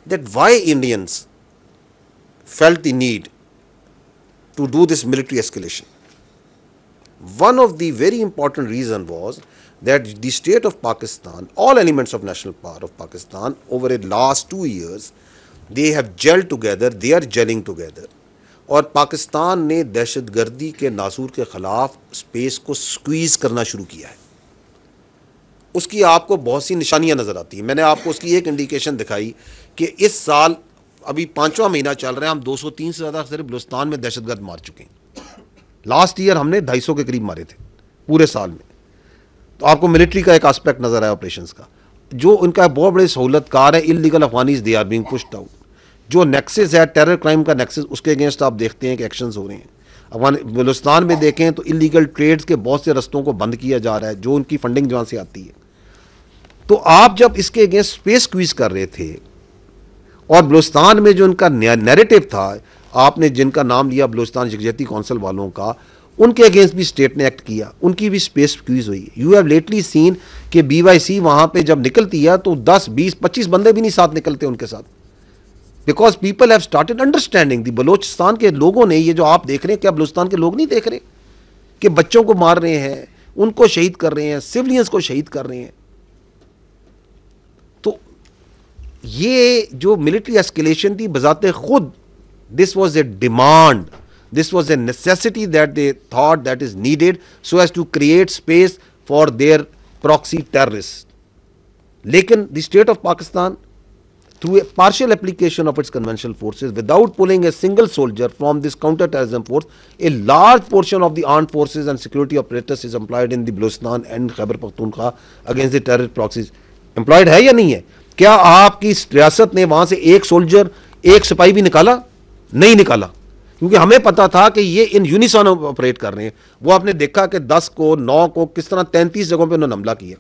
that why Indians felt the need to do this military escalation. One of the very important reason was that the state of Pakistan, all elements of national power of Pakistan, over the last 2 years, they have gelled together, they are gelling together. और पाकिस्तान ने दहशतगर्दी के नासूर के ख़िलाफ़ space को squeeze करना शुरू किया है। उसकी आपको बहुत सी निशानियां नज़र आती हैं। मैंने आपको उसकी एक इंडिकेशन दिखाई कि इस साल अभी 5वां महीना चल रहा है, हम 203 से ज़्यादा सिर्फ बलूचिस्तान में दहशतगर्द मार चुके हैं। लास्ट ईयर हमने 250 के करीब मारे थे पूरे साल में। तो आपको मिलिट्री का एक आस्पेक्ट नज़र आया ऑपरेशंस का। जो उनका बहुत बड़े सहूलतकार है, illegal Afghanis they are being pushed out. जो नेक्सेस है, टेरर क्राइम का नेक्सेस, उसके अगेंस्ट आप देखते हैं कि एक्शंस हो रहे हैं। अफगान बलूचिस्तान में देखें तो इलीगल ट्रेड्स के बहुत से रस्तों को बंद किया जा रहा है, जो उनकी फंडिंग जहाँ से आती है। तो आप जब इसके अगेंस्ट स्पेस क्वीज कर रहे थे और बलूचिस्तान में जो उनका नैरेटिव था, आपने जिनका नाम लिया बलूचिस्तान यकजहती कौंसिल वालों का, उनके अगेंस्ट भी स्टेट ने एक्ट किया, उनकी भी स्पेस क्वीज हुई। यू हैव लेटली सीन कि BYC वहाँ पर जब निकलती है तो 10, 20, 25 बंदे भी नहीं साथ निकलते उनके साथ। Because people have started understanding. The Balochistan के लोगों ने, ये जो आप देख रहे हैं, क्या बलोचिस्तान के लोग नहीं देख रहे कि बच्चों को मार रहे हैं, उनको शहीद कर रहे हैं, सिविलियंस को शहीद कर रहे हैं। तो ये जो मिलिट्री एस्केलेशन थी बजाते खुद, this was a demand, this was a necessity that they thought that is needed so as to create space for their proxy terrorist. लेकिन the state of Pakistan through a partial application of its conventional forces without pulling a single soldier from this counter-terrorism force, a large portion of the armed forces and security apparatus is employed in the Balochistan and Khyber Pakhtunkhwa against the terrorist proxies. Employed है या नहीं है? क्या आपकी रियासत ने वहां से एक सोल्जर, एक सिपाही भी निकाला? नहीं निकाला, क्योंकि हमें पता था कि ये इन यूनिसॉन ऑपरेट कर रहे हैं। वो आपने देखा कि 10 को 9 को किस तरह 33 जगहों पे उन्होंने हमला किया।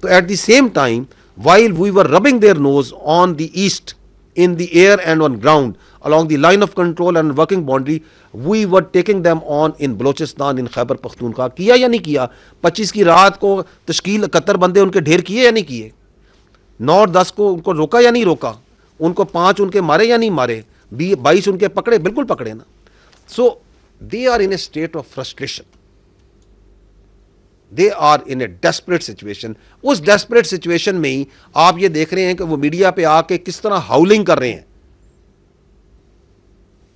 तो at the same time while we were rubbing their nose on the east in the air and on ground along the line of control and working boundary, we were taking them on in Balochistan, in Khyber Pakhtunkhwa। किया या नहीं किया? 25 की रात को तश्कील 71 बंदे उनके ढेर किए या नहीं किए? 9 और 10 को उनको रोका या नहीं रोका? उनको 5 उनके मारे या नहीं मारे? 22 उनके पकड़े? बिल्कुल पकड़े ना। So they are in a state of frustration. They are in a desperate situation. उस डेस्परेट सिचुएशन में ही आप ये देख रहे हैं कि वो मीडिया पे आके किस तरह हाउलिंग कर रहे हैं।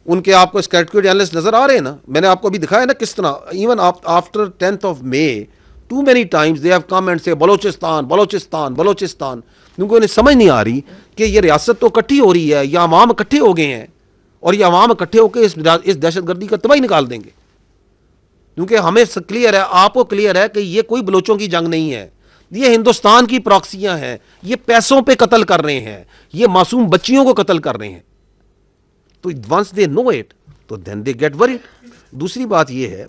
उनके आपको स्टैटिस्टिकल एनालिस्ट नजर आ रहे हैं ना, मैंने आपको अभी दिखाया ना किस तरह। Even after 10th of May too many times they have come and say Balochistan Balochistan Balochistan, क्योंकि उन्हें समझ नहीं आ रही कि ये रियासत तो इकट्ठी हो रही है, या अवाम इकट्ठे हो गए हैं और ये अवाम इकट्ठे होकर इस दहशतगर्दी का तबाही निकाल देंगे। क्योंकि हमें क्लियर है, आपको क्लियर है कि ये कोई बलोचों की जंग नहीं है, ये हिंदुस्तान की प्रॉक्सियां हैं, ये पैसों पे कत्ल कर रहे हैं, ये मासूम बच्चियों को कत्ल कर रहे हैं। तो वंस दे नो इट तो देन दे गेट वरीड। दूसरी बात ये है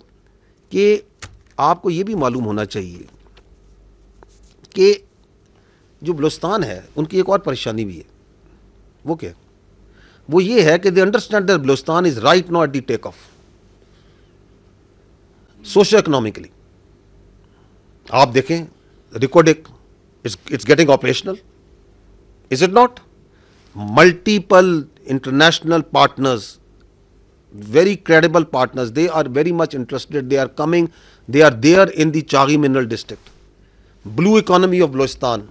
कि आपको ये भी मालूम होना चाहिए कि जो बलूचिस्तान है उनकी एक और परेशानी भी है। वो क्या? वो ये है कि they understand that Balochistan is right now at the take off socio economically. आप देखें Reko Diq it's getting operational, is it not? Multiple international partners, very credible partners, they are very much interested, they are coming, they are there in the Chaghi mineral district. Blue economy of Balochistan,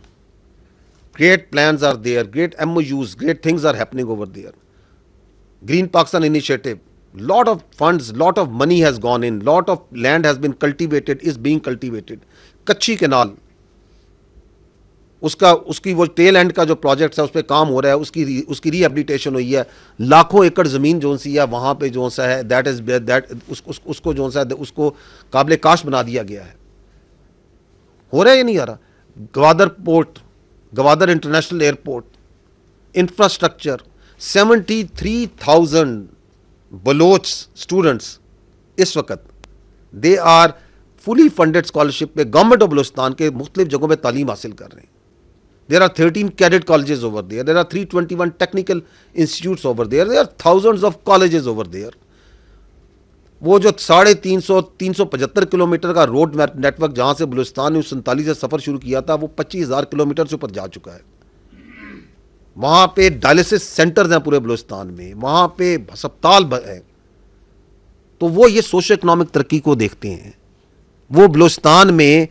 great plans are there, great MOUs, great things are happening over there. Green Pakistan initiative, lot of funds, lot of money has gone in, lot of land has been cultivated, is being cultivated. Kachhi Canal, उसकी वो tell and का जो project है उस पर काम हो रहा है, उसकी रिहेबिलिटेशन हुई है। लाखों एकड़ ज़मीन जो सी है वहाँ पे जो सा है उसको जो सा है उसको काबिल काश बना दिया गया है। हो रहा है या नहीं आ रहा? Gwadar port, Gwadar international airport, infrastructure, 73,000 Baloch students इस वक्त they are fully funded scholarship पे गवर्नमेंट ऑफ बलूचिस्तान के मुख्तलिफ जगहों पर तालीम हासिल कर रहे हैं। There are 13 cadet colleges over there. There are 321 technical institutes over there. There are thousands of colleges over there. वो जो 350 किलोमीटर का रोड नेटवर्क जहाँ से बलूचिस्तान ने 47 से सफ़र शुरू किया था वो 25,000 किलोमीटर से ऊपर जा चुका है। वहाँ पे डायलिसिस सेंटर्स हैं पूरे बलूचिस्तान में, वहाँ पे अस्पताल है। तो वो ये सोशो इकोनॉमिक तरक्की को देखते हैं। वो बलूचिस्तान में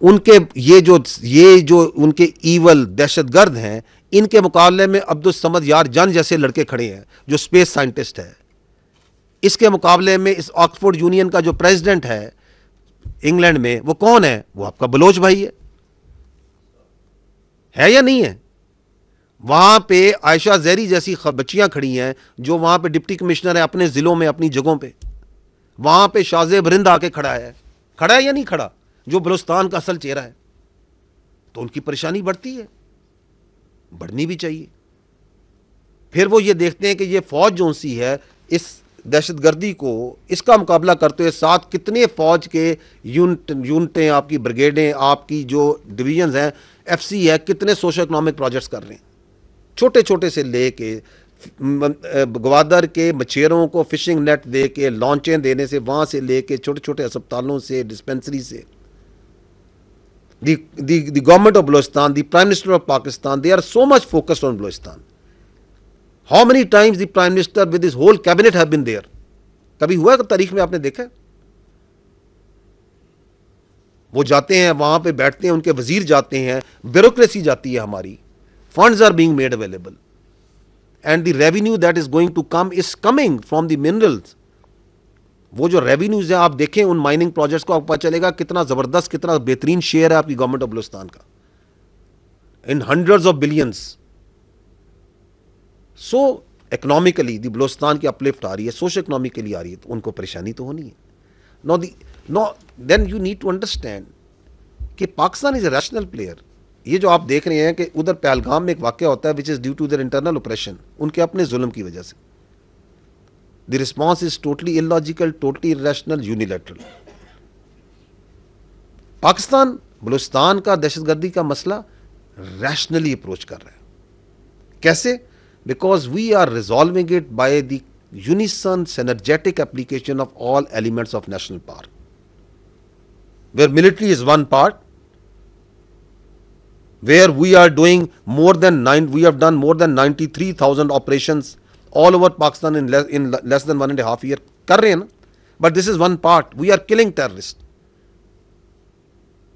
उनके ये जो उनके ईवल दहशतगर्द हैं, इनके मुकाबले में अब्दुल समद यार जन जैसे लड़के खड़े हैं जो स्पेस साइंटिस्ट है। इसके मुकाबले में इस ऑक्सफोर्ड यूनियन का जो प्रेसिडेंट है इंग्लैंड में, वो कौन है? वो आपका बलोच भाई है या नहीं है? वहां पे आयशा जहरी जैसी बच्चियां खड़ी हैं जो वहां पे डिप्टी कमिश्नर है अपने जिलों में, अपनी जगहों पे। वहां पे शाहजेब रिंद आके खड़ा है या नहीं खड़ा, जो बलूचिस्तान का असल चेहरा है। तो उनकी परेशानी बढ़ती है, बढ़नी भी चाहिए। फिर वो ये देखते हैं कि ये फौज जो सी है इस दहशतगर्दी को इसका मुकाबला करते हुए साथ कितने फौज के यूनिटें, आपकी ब्रिगेडें, आपकी जो डिवीजन्स हैं, FC है, कितने सोशो इकोनॉमिक प्रोजेक्ट्स कर रहे हैं। छोटे छोटे से ले के गवादर के मछेरों को फिशिंग नेट दे के, लॉन्चें देने से, वहाँ से ले के छोटे छोटे अस्पतालों से, डिस्पेंसरी से। The government of Balochistan, the Prime Minister of Pakistan, they are so much focused on Balochistan. How many times the Prime Minister with his whole cabinet have been there? कभी हुआ है तारीख में आपने देखा? वो जाते हैं वहां पे बैठते हैं, उनके वजीर जाते हैं, ब्यूरोक्रेसी जाती है हमारी, funds are being made available and the revenue that is going to come is coming from the minerals. वो जो रेवेन्यूज हैं आप देखें उन माइनिंग प्रोजेक्ट्स को, आपको पता चलेगा कितना जबरदस्त, कितना बेहतरीन शेयर है आपकी गवर्नमेंट ऑफ बलूचिस्तान का। in hundreds of billions. So economically the Balochistan की uplift आ रही है, socio economically आ रही है, तो उनको परेशानी तो होनी है. Then you need to understand कि Pakistan is a rational player. ये जो आप देख रहे हैं कि उधर पहलगाम में एक वाक़या होता है which is due to their internal oppression, उनके अपने जुल्म की वजह से. The response is totally illogical, totally irrational, unilateral. Pakistan Balochistan का दहशतगर्दी का मसला रैशनली अप्रोच कर रहा है. कैसे? Because we are resolving it by the unison synergetic application of all elements of national power. Where military is one part, where we are doing we have done more than 93,000 operations all over Pakistan in less than 1.5 years. Kar rahe hain na? But this is one part. We are killing terrorists.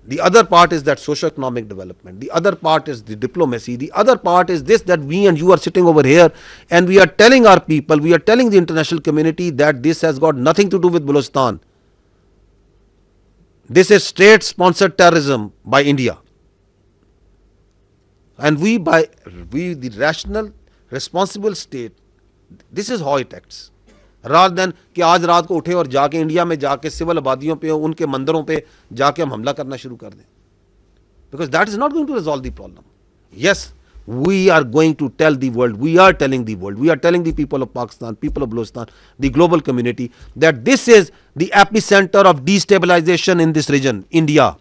The other part is that socio-economic development. The other part is the diplomacy. The other part is this, that we and you are sitting over here and we are telling our people, we are telling the international community that this has got nothing to do with Balochistan. This is state-sponsored terrorism by India. And we, the rational, responsible state, this is how it acts. Rather than कि आज रात को उठे और जाके India में जाके civil आबादियों पे, उनके मंदिरों पे जाके हम हमला करना शुरू कर दें. Because that is not going to resolve the problem. Yes, we are going to tell the world, we are telling the world, we are telling the people of Pakistan, people of Balochistan, the global community, that this is the epicenter of destabilization in this region, India.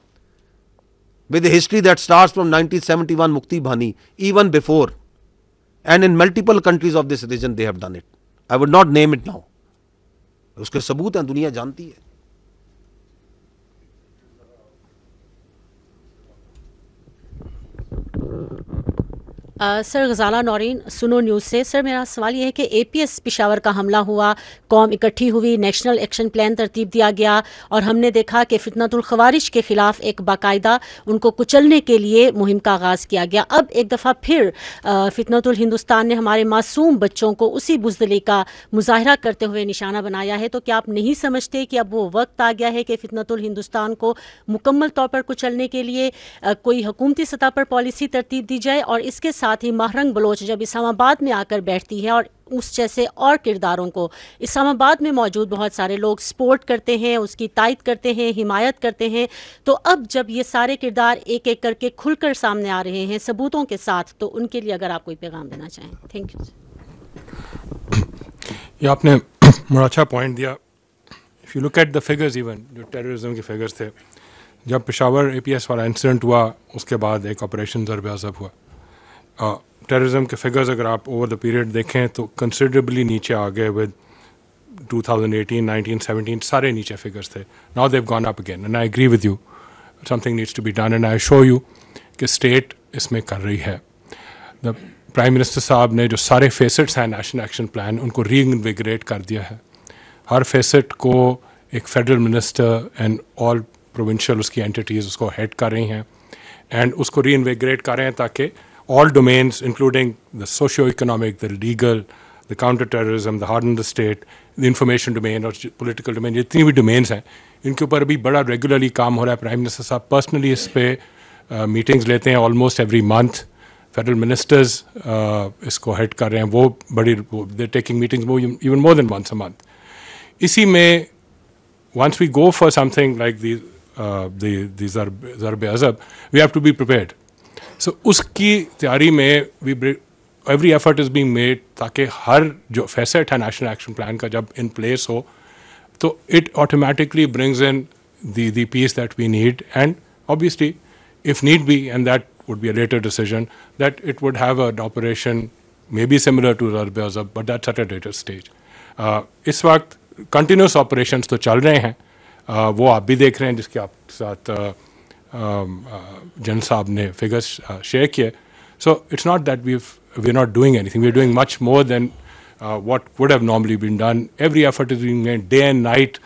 With a history that starts from 1971 Mukti Bhani, even before. And in multiple countries of this region they have done it. I would not name it now. उसके सबूत हैं, दुनिया जानती है. Sir गजाला नौरीन सुनो news से. Sir मेरा सवाल ये है कि एपीएस पेशावर का हमला हुआ, कौम इकट्ठी हुई, नेशनल एक्शन प्लान तरतीब दिया गया और हमने देखा कि फितनतुल खवारिज के ख़िलाफ़ एक बाकायदा उनको कुचलने के लिए मुहिम का आगाज़ किया गया. अब एक दफ़ा फिर फितनतुल हिंदुस्तान ने हमारे मासूम बच्चों को उसी बुज़दिली का मुजाहरा करते हुए निशाना बनाया है. तो क्या आप नहीं समझते कि अब वो वक्त आ गया है कि फितनतुल हिंदुस्तान को मुकम्मल तौर पर कुचलने के लिए कोई हुकूमती सतह पर पॉलिसी तरतीब दी जाए? और इसके साथ ही महरंग बलोच जब इस्लामाबाद में आकर बैठती है और उस जैसे और किरदारों को इस्लामाबाद में मौजूद बहुत सारे लोग सपोर्ट करते हैं, उसकी तायद करते हैं, हिमायत करते हैं, तो अब जब ये सारे किरदार एक एक करके खुलकर सामने आ रहे हैं सबूतों के साथ, तो उनके लिए अगर आप कोई पैगाम देना चाहें. Thank you. ये आपने बड़ा अच्छा पॉइंट दिया. If you look at the figures, even जो टेररिज्म के फिगर्स थे, जब पेशावर एपीएस वाला इंसिडेंट हुआ उसके बाद एक ऑपरेशन ज़रब अज़ब हुआ. टेररिज्म के फिगर्स अगर आप ओवर द पीरियड देखें तो कंसिडरेबली नीचे आ गए. विद 2018, 19, 17 सारे नीचे फिगर्स थे. Now they gone up again and I agree with you, something needs to be done and I show you कि स्टेट इसमें कर रही है. द प्राइम मिनिस्टर साहब ने जो सारे फेसेट्स हैं नेशनल एक्शन प्लान, उनको रीइन्विगरेट कर दिया है. हर फेसेट को एक federal minister and all provincial उसकी एंटिटीज़ उसको हेड कर रही हैं एंड उसको रीइन्विगरेट कर रहे हैं ताकि all domains, including the socio-economic, the legal, the counter-terrorism, the harden the state, the information domain और political domain, जितनी भी domains हैं, इनके ऊपर अभी बड़ा regularly काम हो रहा है. प्राइम मिनिस्टर साहब पर्सनली इस पे मीटिंग्स लेते हैं almost every month. Federal ministers इसको हेड कर रहे हैं, वो बड़ी they're taking meetings even more than once a month. इसी में once we go for something like these ज़रब अज़ब, we have to be prepared. So उसकी तैयारी में every effort is being made ताकि हर जो फैसेट है नेशनल एक्शन प्लान का जब इन प्लेस हो तो it automatically brings in the piece that we need, and obviously if need be, and that would be a later decision, that it would have an operation maybe similar to ज़रब अज़ब, but that's at a later stage. इस वक्त continuous operations तो चल रहे हैं, वो आप भी देख रहे हैं जिसके आप साथ जन साहब ने फिगर्स शेयर किए. So it's not that we are not doing anything, we are doing much more than what would have normally been done. Every effort is being made, day and night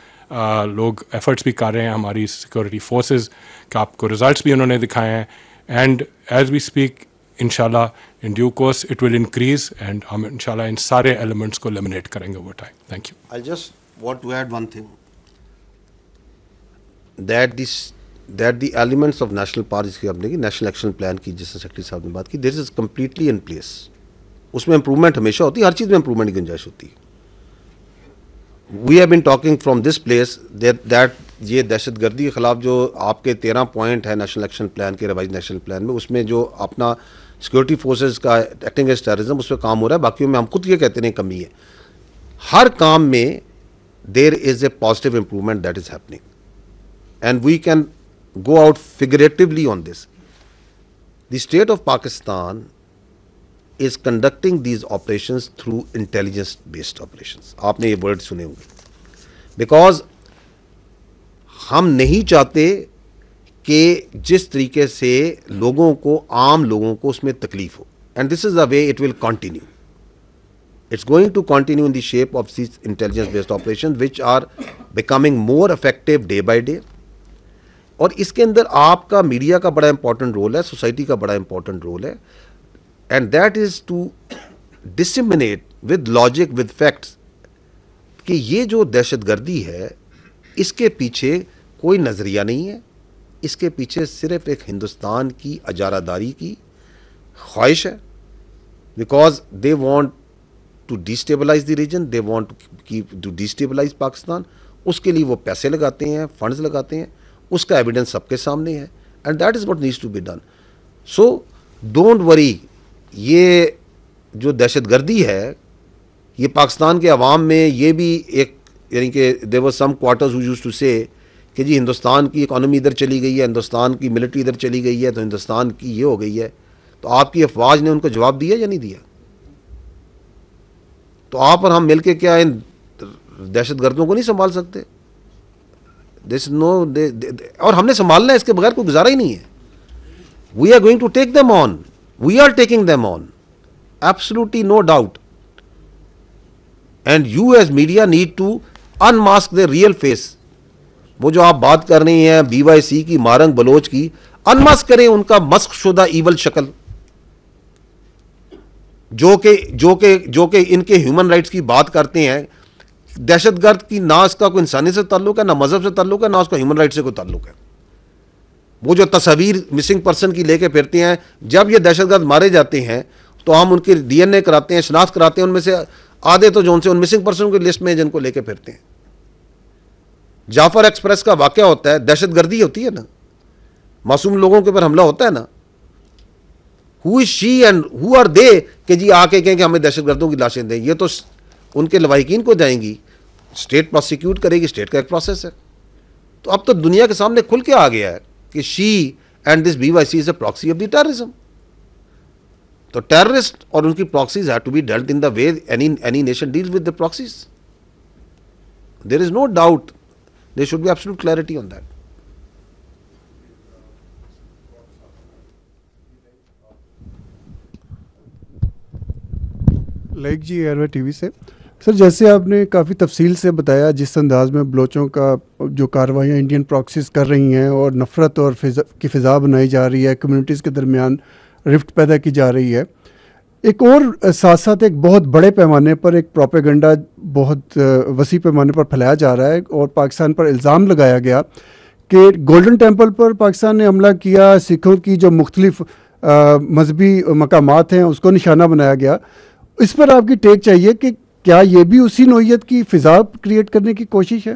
लोग efforts भी कर रहे हैं, हमारी security forces का आपको results भी उन्होंने दिखाए हैं. एंड एज वी स्पीक इंशाल्लाह in due course it will increase and हम इंशाल्लाह इन सारे एलिमेंट्स को एलिमिनेट करेंगे over time. Thank you. I just want to add one thing, that that the elements of national power, जिसकी आपने की नेशनल एक्शन प्लान की, जिससे सेक्रेटरी साहब ने बात की, this is completely in place. उसमें इंप्रूवमेंट हमेशा होती है, हर चीज़ में इंप्रूवमेंट की गुंजाइश होती है. We have been talking from this place that ये दहशतगर्दी के खिलाफ जो आपके 13 पॉइंट है नेशनल एक्शन प्लान के, रिवाइज नेशनल प्लान में, उसमें जो अपना सिक्योरिटी फोर्सेस का एक्टिंग अगेंस्ट टेररिज्म उस पर काम हो रहा है. बाकियों में हम खुद ये कहते नहीं कमी है. हर काम में there is a positive improvement that is happening and we can go out figuratively on this. The state of Pakistan is conducting these operations through intelligence based operations. आपने ये वर्ड सुने होंगे. Because हम नहीं चाहते कि जिस तरीके से लोगों को, आम लोगों को उसमें तकलीफ हो. And this is the way it will continue. It's going to continue in the shape of these intelligence based operations which are becoming more effective day by day. और इसके अंदर आपका मीडिया का बड़ा इंपॉर्टेंट रोल है, society का बड़ा important role है. And that is to disseminate with logic, with facts, कि ये जो दहशतगर्दी है इसके पीछे कोई नज़रिया नहीं है. इसके पीछे सिर्फ एक हिंदुस्तान की अजारादारी की ख्वाहिश है. Because they want to destabilise the region, they want to destabilise Pakistan. उसके लिए वो पैसे लगाते हैं, फंड्स लगाते हैं. उसका एविडेंस सबके सामने है. And that is what needs to be done. So don't worry. ये जो दहशतगर्दी है ये पाकिस्तान के अवाम में ये भी एक, यानी कि there were some quarters who used to say कि जी हिंदुस्तान की इकॉनमी इधर चली गई है, हिंदुस्तान की मिलिट्री इधर चली गई है, तो हिंदुस्तान की ये हो गई है. तो आपकी अफवाज ने उनको जवाब दिया या नहीं दिया? तो आप और हम मिलके क्या इन दहशतगर्दों को नहीं संभाल सकते? दिस नो और हमने संभालना है, इसके बगैर कोई गुजारा ही नहीं है. We are going to take them on, we are taking them on, absolutely no doubt. And you as media need to unmask the real face. वो जो आप बात कर रही हैं BYC की, मारंग बलोच की, अनमास्क करें उनका मस्क शुदा ईवल शक्ल, जो के इनके ह्यूमन राइट्स की बात करते हैं. दहशतगर्द की ना इसका कोई इंसानियत से ताल्लुक है, ना मजहब से ताल्लुक है, ना उसका ह्यूमन राइट से कोई ताल्लुक है. वो जो तस्वीर मिसिंग पर्सन की लेके फिरते हैं, जब ये दहशतगर्द मारे जाते हैं तो हम उनके DNA कराते हैं, शनाख्त कराते हैं. उनमें से आधे तो जो उनसे उन मिसिंग पर्सन की लिस्ट में जिनको लेके फिरते हैं. जाफर एक्सप्रेस का वाकया होता है, दहशतगर्दी होती है ना, मासूम लोगों के ऊपर हमला होता है ना. Who is she and who are they कि जी आके कहें कि हमें दहशतगर्दों की लाशें दें? ये तो उनके लवाहिकीन को जाएंगी, स्टेट प्रोसिक्यूट करेगी, स्टेट का एक प्रोसेस है. तो अब तो दुनिया के सामने खुल के आ गया है कि she and this BYC is a proxy of the terrorism. तो टेररिस्ट और उनकी proxies have to be dealt in the way any nation deals with the proxies. There is no doubt, there should be absolute clarity on that. Like जी एयरवे TV से. Sir, जैसे आपने काफ़ी तफसील से बताया जिस अंदाज में बलोचों का जो कार्रवाइयाँ इंडियन प्रॉक्सीज कर रही हैं और नफ़रत और की फ़िज़ा बनाई जा रही है, कम्युनिटीज़ के दरमियान रिफ्ट पैदा की जा रही है, एक और साथ साथ एक बहुत बड़े पैमाने पर एक प्रोपेगेंडा बहुत वसी पैमाने पर फैलाया जा रहा है. और पाकिस्तान पर इल्ज़ाम लगाया गया कि गोल्डन टेम्पल पर पाकिस्तान ने हमला किया, सिखों की जो मुख्तलिफ मजहबी मकामात हैं उसको निशाना बनाया गया. इस पर आपकी टेक चाहिए कि क्या ये भी उसी नोयत की फ़िज़ा क्रिएट करने की कोशिश है?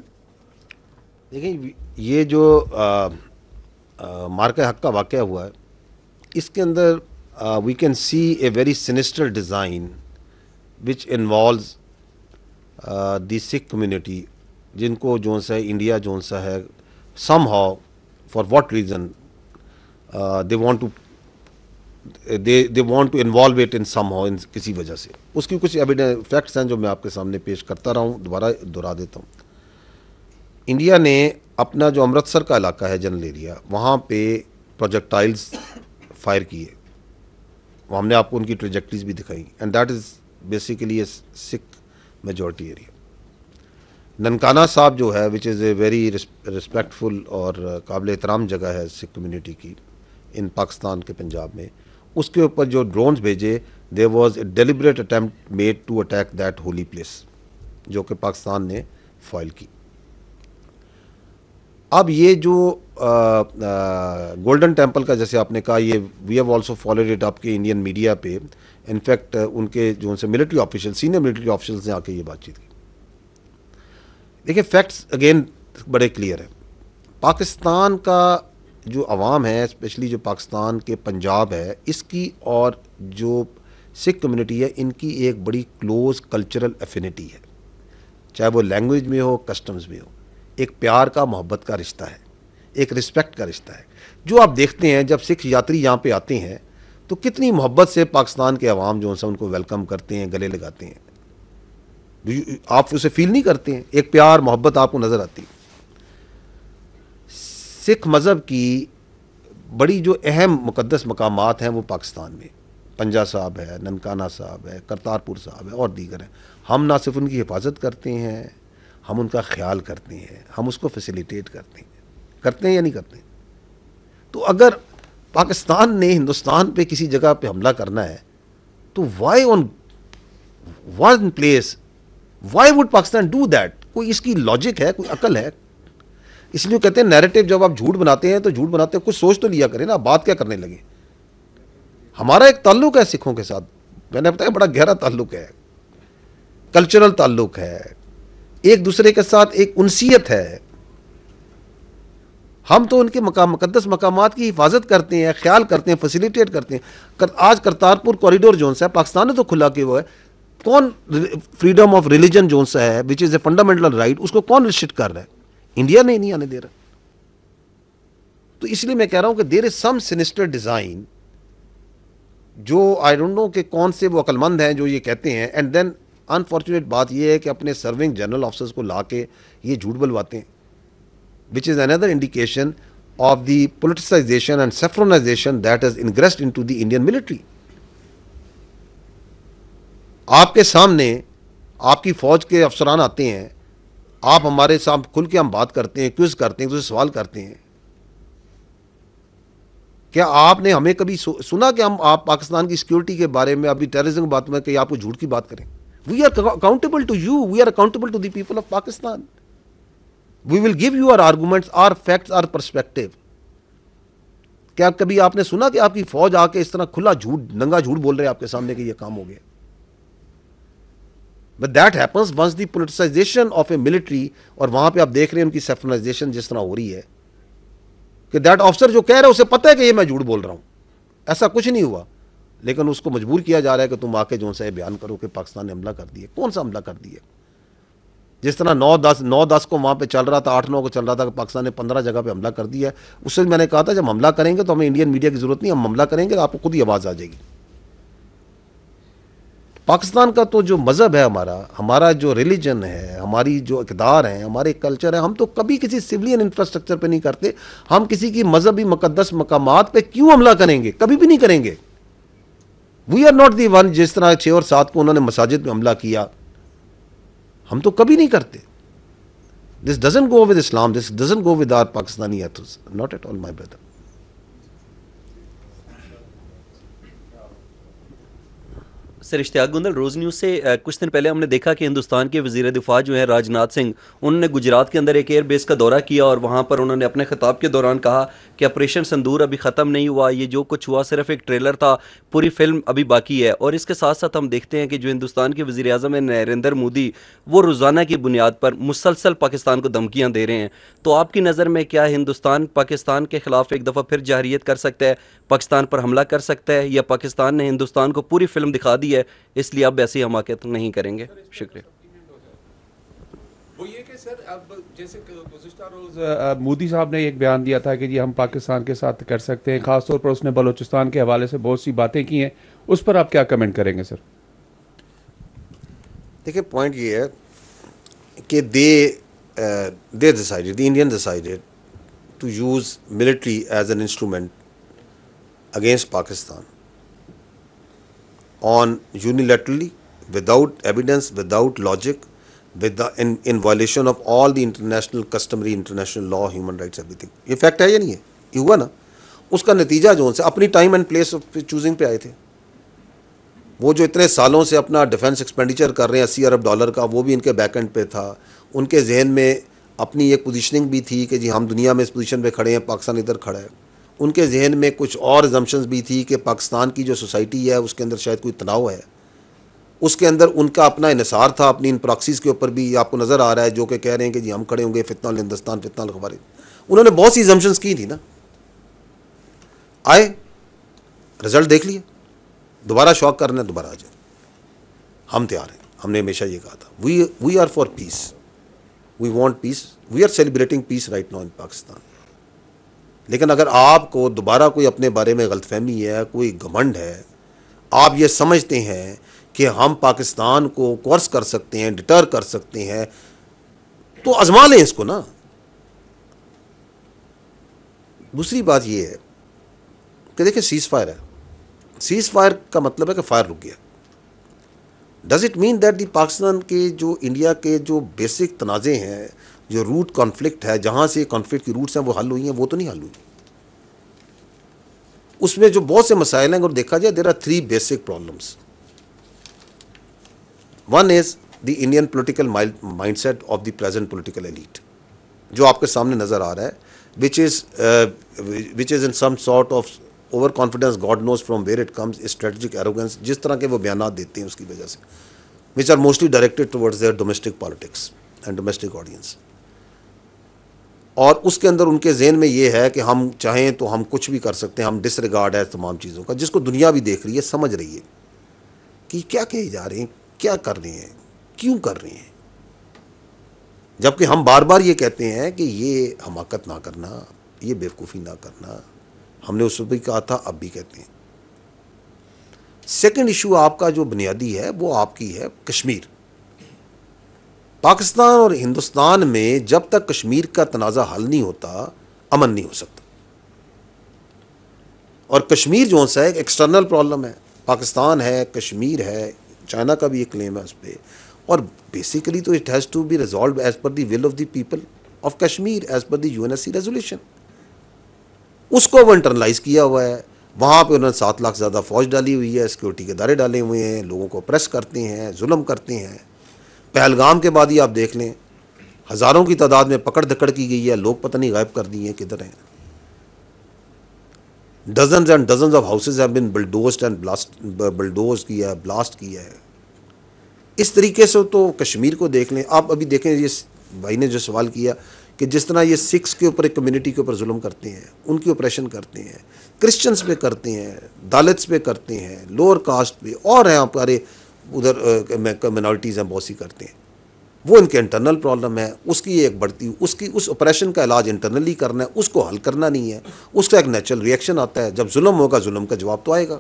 देखिए, ये जो मार्का हक का वाक़या हुआ है, इसके अंदर we can see a very sinister design which involves the Sikh community, जिनको जो सा इंडिया जो सा है somehow for what reason they want to involve it in somehow, in किसी वजह से. उसकी कुछ एविडेंस फैक्ट्स हैं जो मैं आपके सामने पेश करता रहा हूँ, दोबारा दोहरा देता हूँ. इंडिया ने अपना जो अमृतसर का इलाका है, जनरल एरिया, वहाँ पे प्रोजेक्टाइल्स फायर किए. वो हमने आपको उनकी ट्रेजेक्टरीज भी दिखाई. And that is basically A Sikh majority area. Nankana साहब जो है, which is a very respectful और काबिल एहतराम जगह है सिख कम्युनिटी की इन पाकिस्तान के पंजाब में, उसके ऊपर जो ड्रोन्स भेजे, there was a deliberate attempt made to attack that holy place, जो कि पाकिस्तान ने फॉइल की. अब ये जो गोल्डन टेम्पल का जैसे आपने कहा, ये we have also followed it आपके इंडियन मीडिया पे। इनफैक्ट उनके जो उनसे military official, senior military officials ने आके ये बातचीत की। देखिए फैक्ट्स अगेन बड़े क्लियर है। पाकिस्तान का जो अवाम है, स्पेशली जो पाकिस्तान के पंजाब है, इसकी और जो सिख कम्युनिटी है, इनकी एक बड़ी क्लोज कल्चरल एफिनिटी है, चाहे वो लैंग्वेज में हो, कस्टम्स में हो। एक प्यार का, मोहब्बत का रिश्ता है, एक रिस्पेक्ट का रिश्ता है, जो आप देखते हैं जब सिख यात्री यहाँ पे आते हैं तो कितनी मोहब्बत से पाकिस्तान के अवाम जो है उनको वेलकम करते हैं, गले लगाते हैं। आप उसे फील नहीं करते हैं? एक प्यार मोहब्बत आपको नज़र आती है। सिख मज़हब की बड़ी जो अहम मुक़द्दस मकामात हैं वो पाकिस्तान में पंजा साहब है, ननकाना साहब है, करतारपुर साहब है और दीगर हैं। हम ना सिर्फ उनकी हिफाजत करते हैं, हम उनका ख्याल करते हैं, हम उसको फैसिलिटेट करते हैं या नहीं करते? तो अगर पाकिस्तान ने हिंदुस्तान पे किसी जगह पे हमला करना है तो why on one place, why would Pakistan do that? कोई इसकी लॉजिक है, कोई अकल है? इसलिए कहते हैं नैरेटिव, जब आप झूठ बनाते हैं तो झूठ बनाते हैं कुछ सोच तो लिया करें ना, बात क्या करने लगे। हमारा एक ताल्लुक है सिखों के साथ, मैंने बताया बड़ा गहरा ताल्लुक है, कल्चरल ताल्लुक है, एक दूसरे के साथ एक उनसियत है। हम तो उनके मुकद्दस मकामात की हिफाजत करते हैं, ख्याल करते हैं, फैसिलिटेट करते हैं। आज करतारपुर कॉरिडोर जोन सा है, पाकिस्तान ने तो खुला किया हुआ है। कौन फ्रीडम ऑफ रिलीजन जोन सा है, which is a fundamental right, उसको कौन रिस्ट्रिक्ट कर रहा है? इंडिया ने नहीं आने दे रहा। तो इसलिए मैं कह रहा हूं कि there is some sinister design, जो आई डोंट नो कि कौन से वो अक्लमंद हैं जो ये कहते हैं। एंड देन अनफॉर्चुनेट बात ये है कि अपने सर्विंग जनरल ऑफिसर्स को ला के ये झूठ बुलवाते हैं, which is another indication of the politicization and saffronization that has ingressed into the Indian military. आपके सामने आपकी फौज के अफसरान आते हैं, आप हमारे साथ खुल के हम बात करते हैं, क्विज करते हैं, तो सवाल करते हैं। क्या आपने हमें कभी सुना कि हम आप पाकिस्तान की सिक्योरिटी के बारे में, अभी टेररिज्म की बात में, कि आपको झूठ की बात करें? We are accountable to you, we are accountable to the people of Pakistan. We will give you our arguments, our facts, our perspective. क्या कभी आपने सुना कि आपकी फौज आके इस तरह खुला झूठ, नंगा झूठ बोल रहे हैं आपके सामने कि ये काम हो गया? But that happens once the politicization of a military, और वहां पे आप देख रहे हैं उनकी सेफनाइजेशन जिस तरह हो रही है कि दैट ऑफिसर जो कह रहा है उसे पता है कि ये मैं झूठ बोल रहा हूं, ऐसा कुछ नहीं हुआ, लेकिन उसको मजबूर किया जा रहा है कि तुम आके जो सा बयान करो कि पाकिस्तान ने हमला कर दिया। कौन सा हमला कर दिया? जिस तरह 9-10 को वहाँ पे चल रहा था, 8-9 को चल रहा था कि पाकिस्तान ने 15 जगह पे हमला कर दिया है। उससे मैंने कहा था जब हमला करेंगे तो हमें इंडियन मीडिया की जरूरत नहीं, हम हमला करेंगे तो आपको खुद ही आवाज़ आ जाएगी। पाकिस्तान का तो जो मज़हब है, हमारा जो रिलीजन है, हमारी जो इक़दार हैं, हमारे कल्चर है, हम तो कभी किसी सिविलियन इंफ्रास्ट्रक्चर पे नहीं करते। हम किसी की मजहबी मुकद्दस मकामात पे क्यों हमला करेंगे? कभी भी नहीं करेंगे। We are not the one. जिस तरह 6 और 7 को उन्होंने मसाजिद में हमला किया, हम तो कभी नहीं करते। This doesn't go with Islam, this doesn't go with our Pakistani ethos, not at all my brother. Sir Ishtiaq Gondal, Roze News से कुछ दिन पहले हमने देखा कि हिंदुस्तान के वज़ीर दिफा जो है राजनाथ सिंह, उन्होंने गुजरात के अंदर एक एयर बेस का दौरा किया और वहाँ पर उन्होंने अपने खिताब के दौरान कहा कि ऑपरेशन सिंदूर अभी ख़त्म नहीं हुआ, ये जो कुछ हुआ सिर्फ एक ट्रेलर था, पूरी फिल्म अभी बाकी है। और इसके साथ साथ हम देखते हैं कि जो हिंदुस्तान के वज़ीर आज़म है नरेंद्र मोदी, वो रोज़ाना की बुनियाद पर मुसलसल पाकिस्तान को धमकियाँ दे रहे हैं। तो आपकी नज़र में क्या हिंदुस्तान पाकिस्तान के ख़िलाफ़ एक दफ़ा फिर जाहिरियत कर सकता है, पाकिस्तान पर हमला कर सकता है, या पाकिस्तान ने हिंदुस्तान को पूरी फिल्म दिखा दी है इसलिए अब ऐसी हमाकत नहीं करेंगे? शुक्रिया। वो ये कि सर अब जैसे गुज़िश्ता रोज़ मोदी साहब ने एक बयान दिया था कि जी हम पाकिस्तान के साथ कर सकते हैं, ख़ासतौर पर उसने बलूचिस्तान के हवाले से बहुत सी बातें की हैं, उस पर आप क्या कमेंट करेंगे सर? देखिए पॉइंट ये है कि they decided, the Indian decided to use military as an instrument against Pakistan on unilaterally, without evidence, without logic, in violation of all the international customary international law, human rights, everything. ये fact है या नहीं है? ये हुआ ना। उसका नतीजा जो उनसे अपनी time and place of choosing पे आए थे। वो जो इतने सालों से अपना डिफेंस एक्सपेंडिचर कर रहे हैं $80 अरब का, वो भी इनके बैक एंड पे था। उनके जहन में अपनी एक पोजीशनिंग भी थी कि जी हम दुनिया में इस पोजीशन पे खड़े हैं, पाकिस्तान इधर खड़ा है। उनके जहन में कुछ और एजम्पशंस भी थी कि पाकिस्तान की जो सोसाइटी है उसके अंदर शायद कोई तनाव है, उसके अंदर उनका अपना इन्हिसार था अपनी इन प्रॉक्सीज़ के ऊपर भी आपको नज़र आ रहा है, जो कि कह रहे हैं कि जी हम खड़े होंगे फितना हिंदुस्तान फितना खबरें। उन्होंने बहुत सी एजम्पशंस की थी ना, आए रिजल्ट देख लिए, दोबारा शॉक करना है दोबारा आ जाए, हम तैयार हैं। हमने हमेशा ये कहा था we are for peace, we want peace, we are celebrating peace right now in Pakistan. लेकिन अगर आपको दोबारा कोई अपने बारे में गलतफहमी है, कोई घमंड है, आप ये समझते हैं कि हम पाकिस्तान को कोर्स कर सकते हैं, डिटर कर सकते हैं, तो आजमा लें इसको ना। दूसरी बात ये है कि देखिए सीज फायर है, सीज फायर का मतलब है कि फायर रुक गया। Does it mean that the Pakistan के जो इंडिया के जो बेसिक तनाज़े हैं, जो रूट कॉन्फ्लिक्ट है, जहाँ से कॉन्फ्लिक्ट की रूट्स हैं वो हल हुई हैं? वो तो नहीं हल हुई। उसमें जो बहुत से मसाइल हैं अगर देखा जाए, there are 3 basic problems. One is the Indian political mindset of the present political elite, जो आपके सामने नज़र आ रहा है, which is in some sort of overconfidence, God knows from where it comes, strategic arrogance, जिस तरह के वो बयान देते हैं उसकी वजह से, which are mostly directed towards their domestic politics and domestic audience. और उसके अंदर उनके जहन में ये है कि हम चाहें तो हम कुछ भी कर सकते हैं, हम डिसरिगार्ड है तमाम चीज़ों का, जिसको दुनिया भी देख रही है, समझ रही है कि क्या कहे जा रहे हैं, क्या कर रहे हैं, क्यों कर रहे हैं। जबकि हम बार बार ये कहते हैं कि ये हमाकत ना करना, ये बेवकूफ़ी ना करना, हमने उस वक्त भी कहा था, अब भी कहते हैं। सेकंड इशू आपका जो बुनियादी है वो आपकी है कश्मीर। पाकिस्तान और हिंदुस्तान में जब तक कश्मीर का तनाज़ा हल नहीं होता, अमन नहीं हो सकता। और कश्मीर जो सा है एक एक्सटर्नल प्रॉब्लम है, पाकिस्तान है, कश्मीर है, चाइना का भी एक क्लेम है उस पर, और बेसिकली तो it has to be resolve as per the will of the people of Kashmir, as per the UNSC resolution. उसको वो इंटरनलाइज किया हुआ है। वहाँ पे उन्होंने 7 लाख ज़्यादा फ़ौज डाली हुई है, सिक्योरिटी के दायरे डाले हुए हैं, लोगों को प्रेस करते हैं, जुल्म करते हैं। पहलगाम के बाद ही आप देख लें, हज़ारों की तादाद में पकड़ धकड़ की गई है, लोग पता नहीं गायब कर दिए हैं, किधर हैं। Dozens and dozens of houses have been bulldozed and bulldoze किया है, ब्लास्ट किया है। इस तरीके से तो कश्मीर को देख लें। आप अभी देखें, ये भाई ने जो सवाल किया कि जिस तरह ये सिख्स के ऊपर, एक कम्युनिटी के ऊपर जुल्म करते हैं, उनकी ऑपरेशन करते हैं, क्रिश्चियंस पे करते हैं, दलित्स पे करते हैं, लोअर कास्ट पे, और हैं हमारे उधर मिनॉरिटीज़ हैं बहुत सी करते हैं, वो इनके इंटरनल प्रॉब्लम है। उसकी एक बढ़ती, उसकी उस ऑपरेशन का इलाज इंटरनली करना है, उसको हल करना नहीं है। उसका एक नेचुरल रिएक्शन आता है, जब जुल्म होगा जुल्म का जवाब तो आएगा।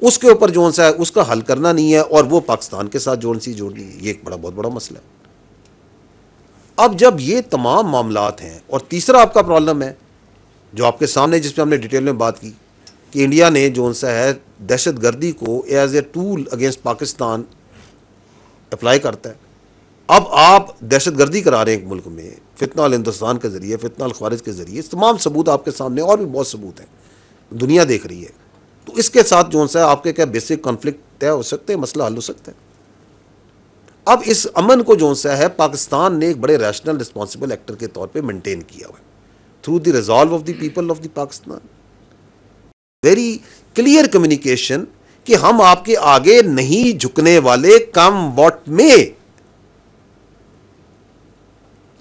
उसके ऊपर जो सा है उसका हल करना नहीं है, और वो पाकिस्तान के साथ जोड़नी है। ये एक बहुत बड़ा मसला है। अब जब ये तमाम मामलात हैं, और तीसरा आपका प्रॉब्लम है जो आपके सामने, जिस पर हमने डिटेल में बात की, कि इंडिया ने जो सा है दहशतगर्दी को as a tool against Pakistan apply करता है। अब आप दहशतगर्दी करा रहे हैं एक मुल्क में, फितना अल हिंदुस्तान के ज़रिए, फितना अल खारिज के ज़रिए, तमाम सबूत आपके सामने, और भी बहुत सबूत हैं, दुनिया देख रही है। तो इसके साथ जो सा है आपके क्या बेसिक कॉन्फ्लिक्ट तय हो सकते हैं, मसला हल हो सकता है। अब इस अमन को जो सा है पाकिस्तान ने एक बड़े रैशनल रिस्पॉन्सिबल एक्टर के तौर पे मेंटेन किया हुआ है through the resolve of the people of the Pakistan. Very clear communication कि हम आपके आगे नहीं झुकने वाले, come what may.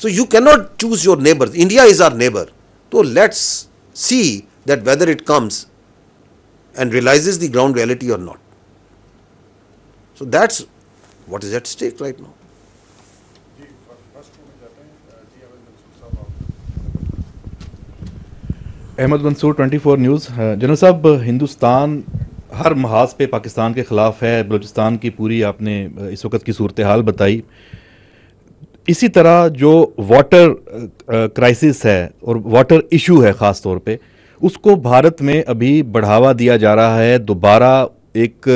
So you can not choose your neighbour, India is our neighbour, तो let's see that whether it comes and realizes the ground reality or not. So that's what is at stake right now. Ahmad Mansoor, 24 news. General साहब, हिंदुस्तान हर महाज पे पाकिस्तान के ख़िलाफ़ है। बलूचिस्तान की पूरी आपने इस वक्त की सूरत हाल बताई। इसी तरह जो वाटर क्राइसिस है और वाटर इशू है ख़ास तौर पे, उसको भारत में अभी बढ़ावा दिया जा रहा है। दोबारा एक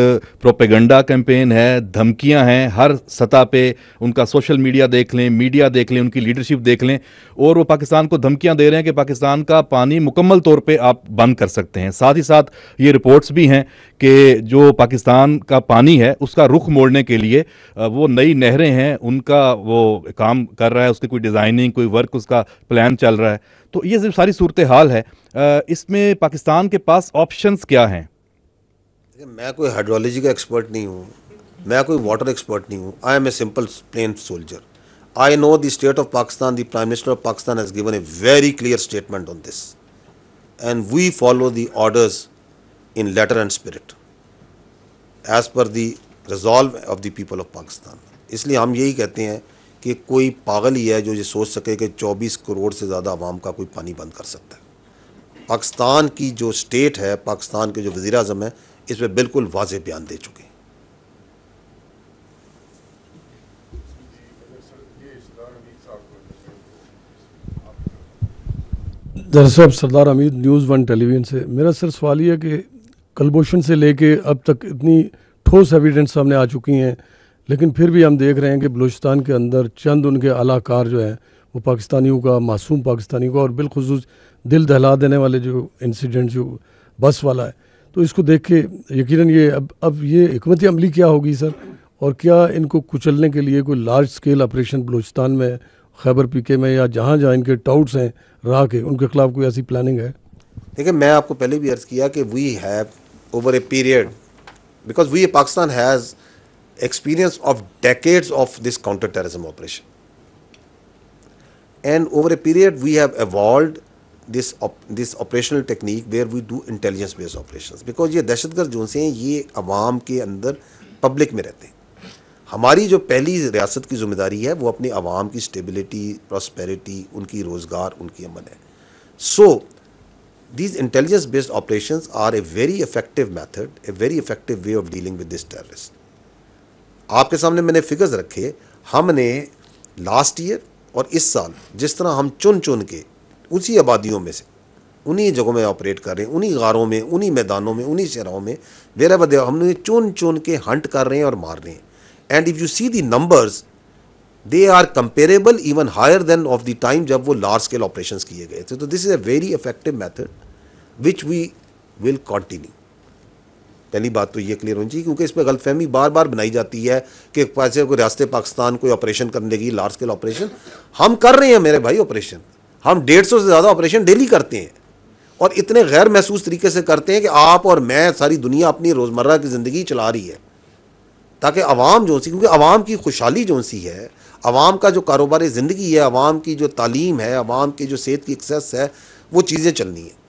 प्रोपेगेंडा कैंपेन है, धमकियां हैं हर सतह पे। उनका सोशल मीडिया देख लें, मीडिया देख लें, उनकी लीडरशिप देख लें, और वो पाकिस्तान को धमकियां दे रहे हैं कि पाकिस्तान का पानी मुकम्मल तौर पे आप बंद कर सकते हैं। साथ ही साथ ये रिपोर्ट्स भी हैं कि जो पाकिस्तान का पानी है उसका रुख मोड़ने के लिए वो नई नहरें हैं उनका वो काम कर रहा है, उसकी कोई डिज़ाइनिंग, कोई वर्क, उसका प्लान चल रहा है। तो ये जो सारी सूरत हाल है, इसमें पाकिस्तान के पास ऑप्शंस क्या हैं? मैं कोई हाइड्रोलॉजी का एक्सपर्ट नहीं हूँ, मैं कोई वाटर एक्सपर्ट नहीं हूँ। I am a simple plain soldier. I know the state of Pakistan, the prime minister of Pakistan has given a very clear statement on this and we follow the orders in letter and spirit as per the resolve of the people of Pakistan. इसलिए हम यही कहते हैं कि कोई पागल ही है जो ये सोच सके कि 24 करोड़ से ज़्यादा आवाम का कोई पानी बंद कर सकता है। पाकिस्तान की जो स्टेट है, पाकिस्तान के जो वज़ीर आज़म है, इस पर बिल्कुल वाज़ेह बयान दे चुके हैं। दरअसल सरदार हमीद, न्यूज़ 1 टेलीविज़न से। मेरा सर सवाल ये है कि कलभूषण से लेके अब तक इतनी ठोस एविडेंस सामने आ चुकी हैं, लेकिन फिर भी हम देख रहे हैं कि बलूचिस्तान के अंदर चंद उनके आलाकार जो हैं वो पाकिस्तानियों का, मासूम पाकिस्तानियों का, और बिलखुसूस दिल दहला देने वाले जो इंसिडेंट जो बस वाला है, तो इसको देख के यकीनन ये अब ये हिकमत अमली क्या होगी सर, और क्या इनको कुचलने के लिए कोई लार्ज स्केल ऑपरेशन बलूचिस्तान में, खैबर पीके में, या जहाँ जहाँ इनके टाउट्स हैं राह के, उनके खिलाफ कोई ऐसी प्लानिंग है? देखिए, मैं आपको पहले भी अर्ज़ किया कि we have over a period, because we Pakistan has experience of decades of this counter-terrorism operation, and over a period we have evolved this operational technique where we do intelligence based operations, because ये दहशतगर्द जो से हैं ये अवाम के अंदर public में रहते हैं। हमारी जो पहली रियासत की जिम्मेदारी है वो अपने अवाम की स्टेबिलिटी, प्रॉस्पेरिटी, उनकी रोज़गार, उनकी अमन है। सो these intelligence based operations are a very effective method, a very effective way of dealing with this terrorist। आपके सामने मैंने फिगर्स रखे, हमने लास्ट ईयर और इस साल जिस तरह हम चुन चुन के उसी आबादियों में से उन्हीं जगहों में ऑपरेट कर रहे हैं, उन्हीं गारों में, उन्हीं मैदानों में, उन्हीं शहरों में, वेरेवर हमने चुन चुन के हंट कर रहे हैं और मार रहे हैं। And if you see the numbers, they are comparable even higher than of the time जब वो लार्ज स्केल ऑपरेशंस किए गए थे। तो this is a very effective method which we will continue. पहली बात तो ये क्लियर होनी चाहिए, क्योंकि इस पर गलतफहमी बार बार बनाई जाती है कि पैसे को रियासत पाकिस्तान कोई ऑपरेशन करने लगी, लार्ज स्केल ऑपरेशन। हम कर रहे हैं मेरे भाई ऑपरेशन, हम 150 से ज़्यादा ऑपरेशन डेली करते हैं, और इतने गैर महसूस तरीके से करते हैं कि आप और मैं, सारी दुनिया अपनी रोज़मर्रा की ज़िंदगी चला रही है, ताकि अवाम जो सी, क्योंकि अवाम की खुशहाली जो सी है, अवाम का जो कारोबार ज़िंदगी है, अवाम की जो तालीम है, अवाम की जो सेहत की एक्सेस है, वो चीज़ें चलनी है।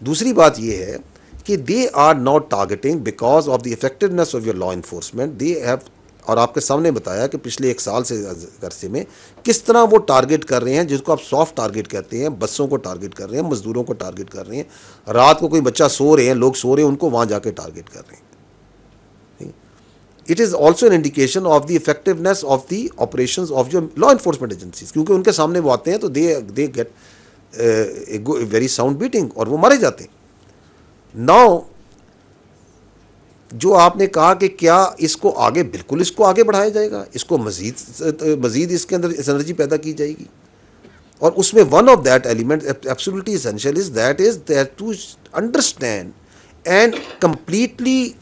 दूसरी बात ये है कि they are not targeting because of the effectiveness of your law enforcement, they have, और आपके सामने बताया कि पिछले 1 साल से अरसे में किस तरह वो टारगेट कर रहे हैं, जिसको आप सॉफ्ट टारगेट कहते हैं। बसों को टारगेट कर रहे हैं, मजदूरों को टारगेट कर रहे हैं, रात को कोई बच्चा सो रहे हैं, लोग सो रहे हैं, उनको वहाँ जाके टारगेट कर रहे हैं। It is also an indication of the effectiveness of the operations of जो लॉ इन्फोर्समेंट एजेंसीज, क्योंकि उनके सामने वो आते हैं तो they get very sound beating और वो मारे जाते हैं। नाउ जो आपने कहा कि क्या इसको आगे, बिल्कुल इसको आगे बढ़ाया जाएगा, इसको मज़ीद इसके अंदर एनर्जी पैदा की जाएगी, और उसमें one of that element absolutely essential is that to understand and completely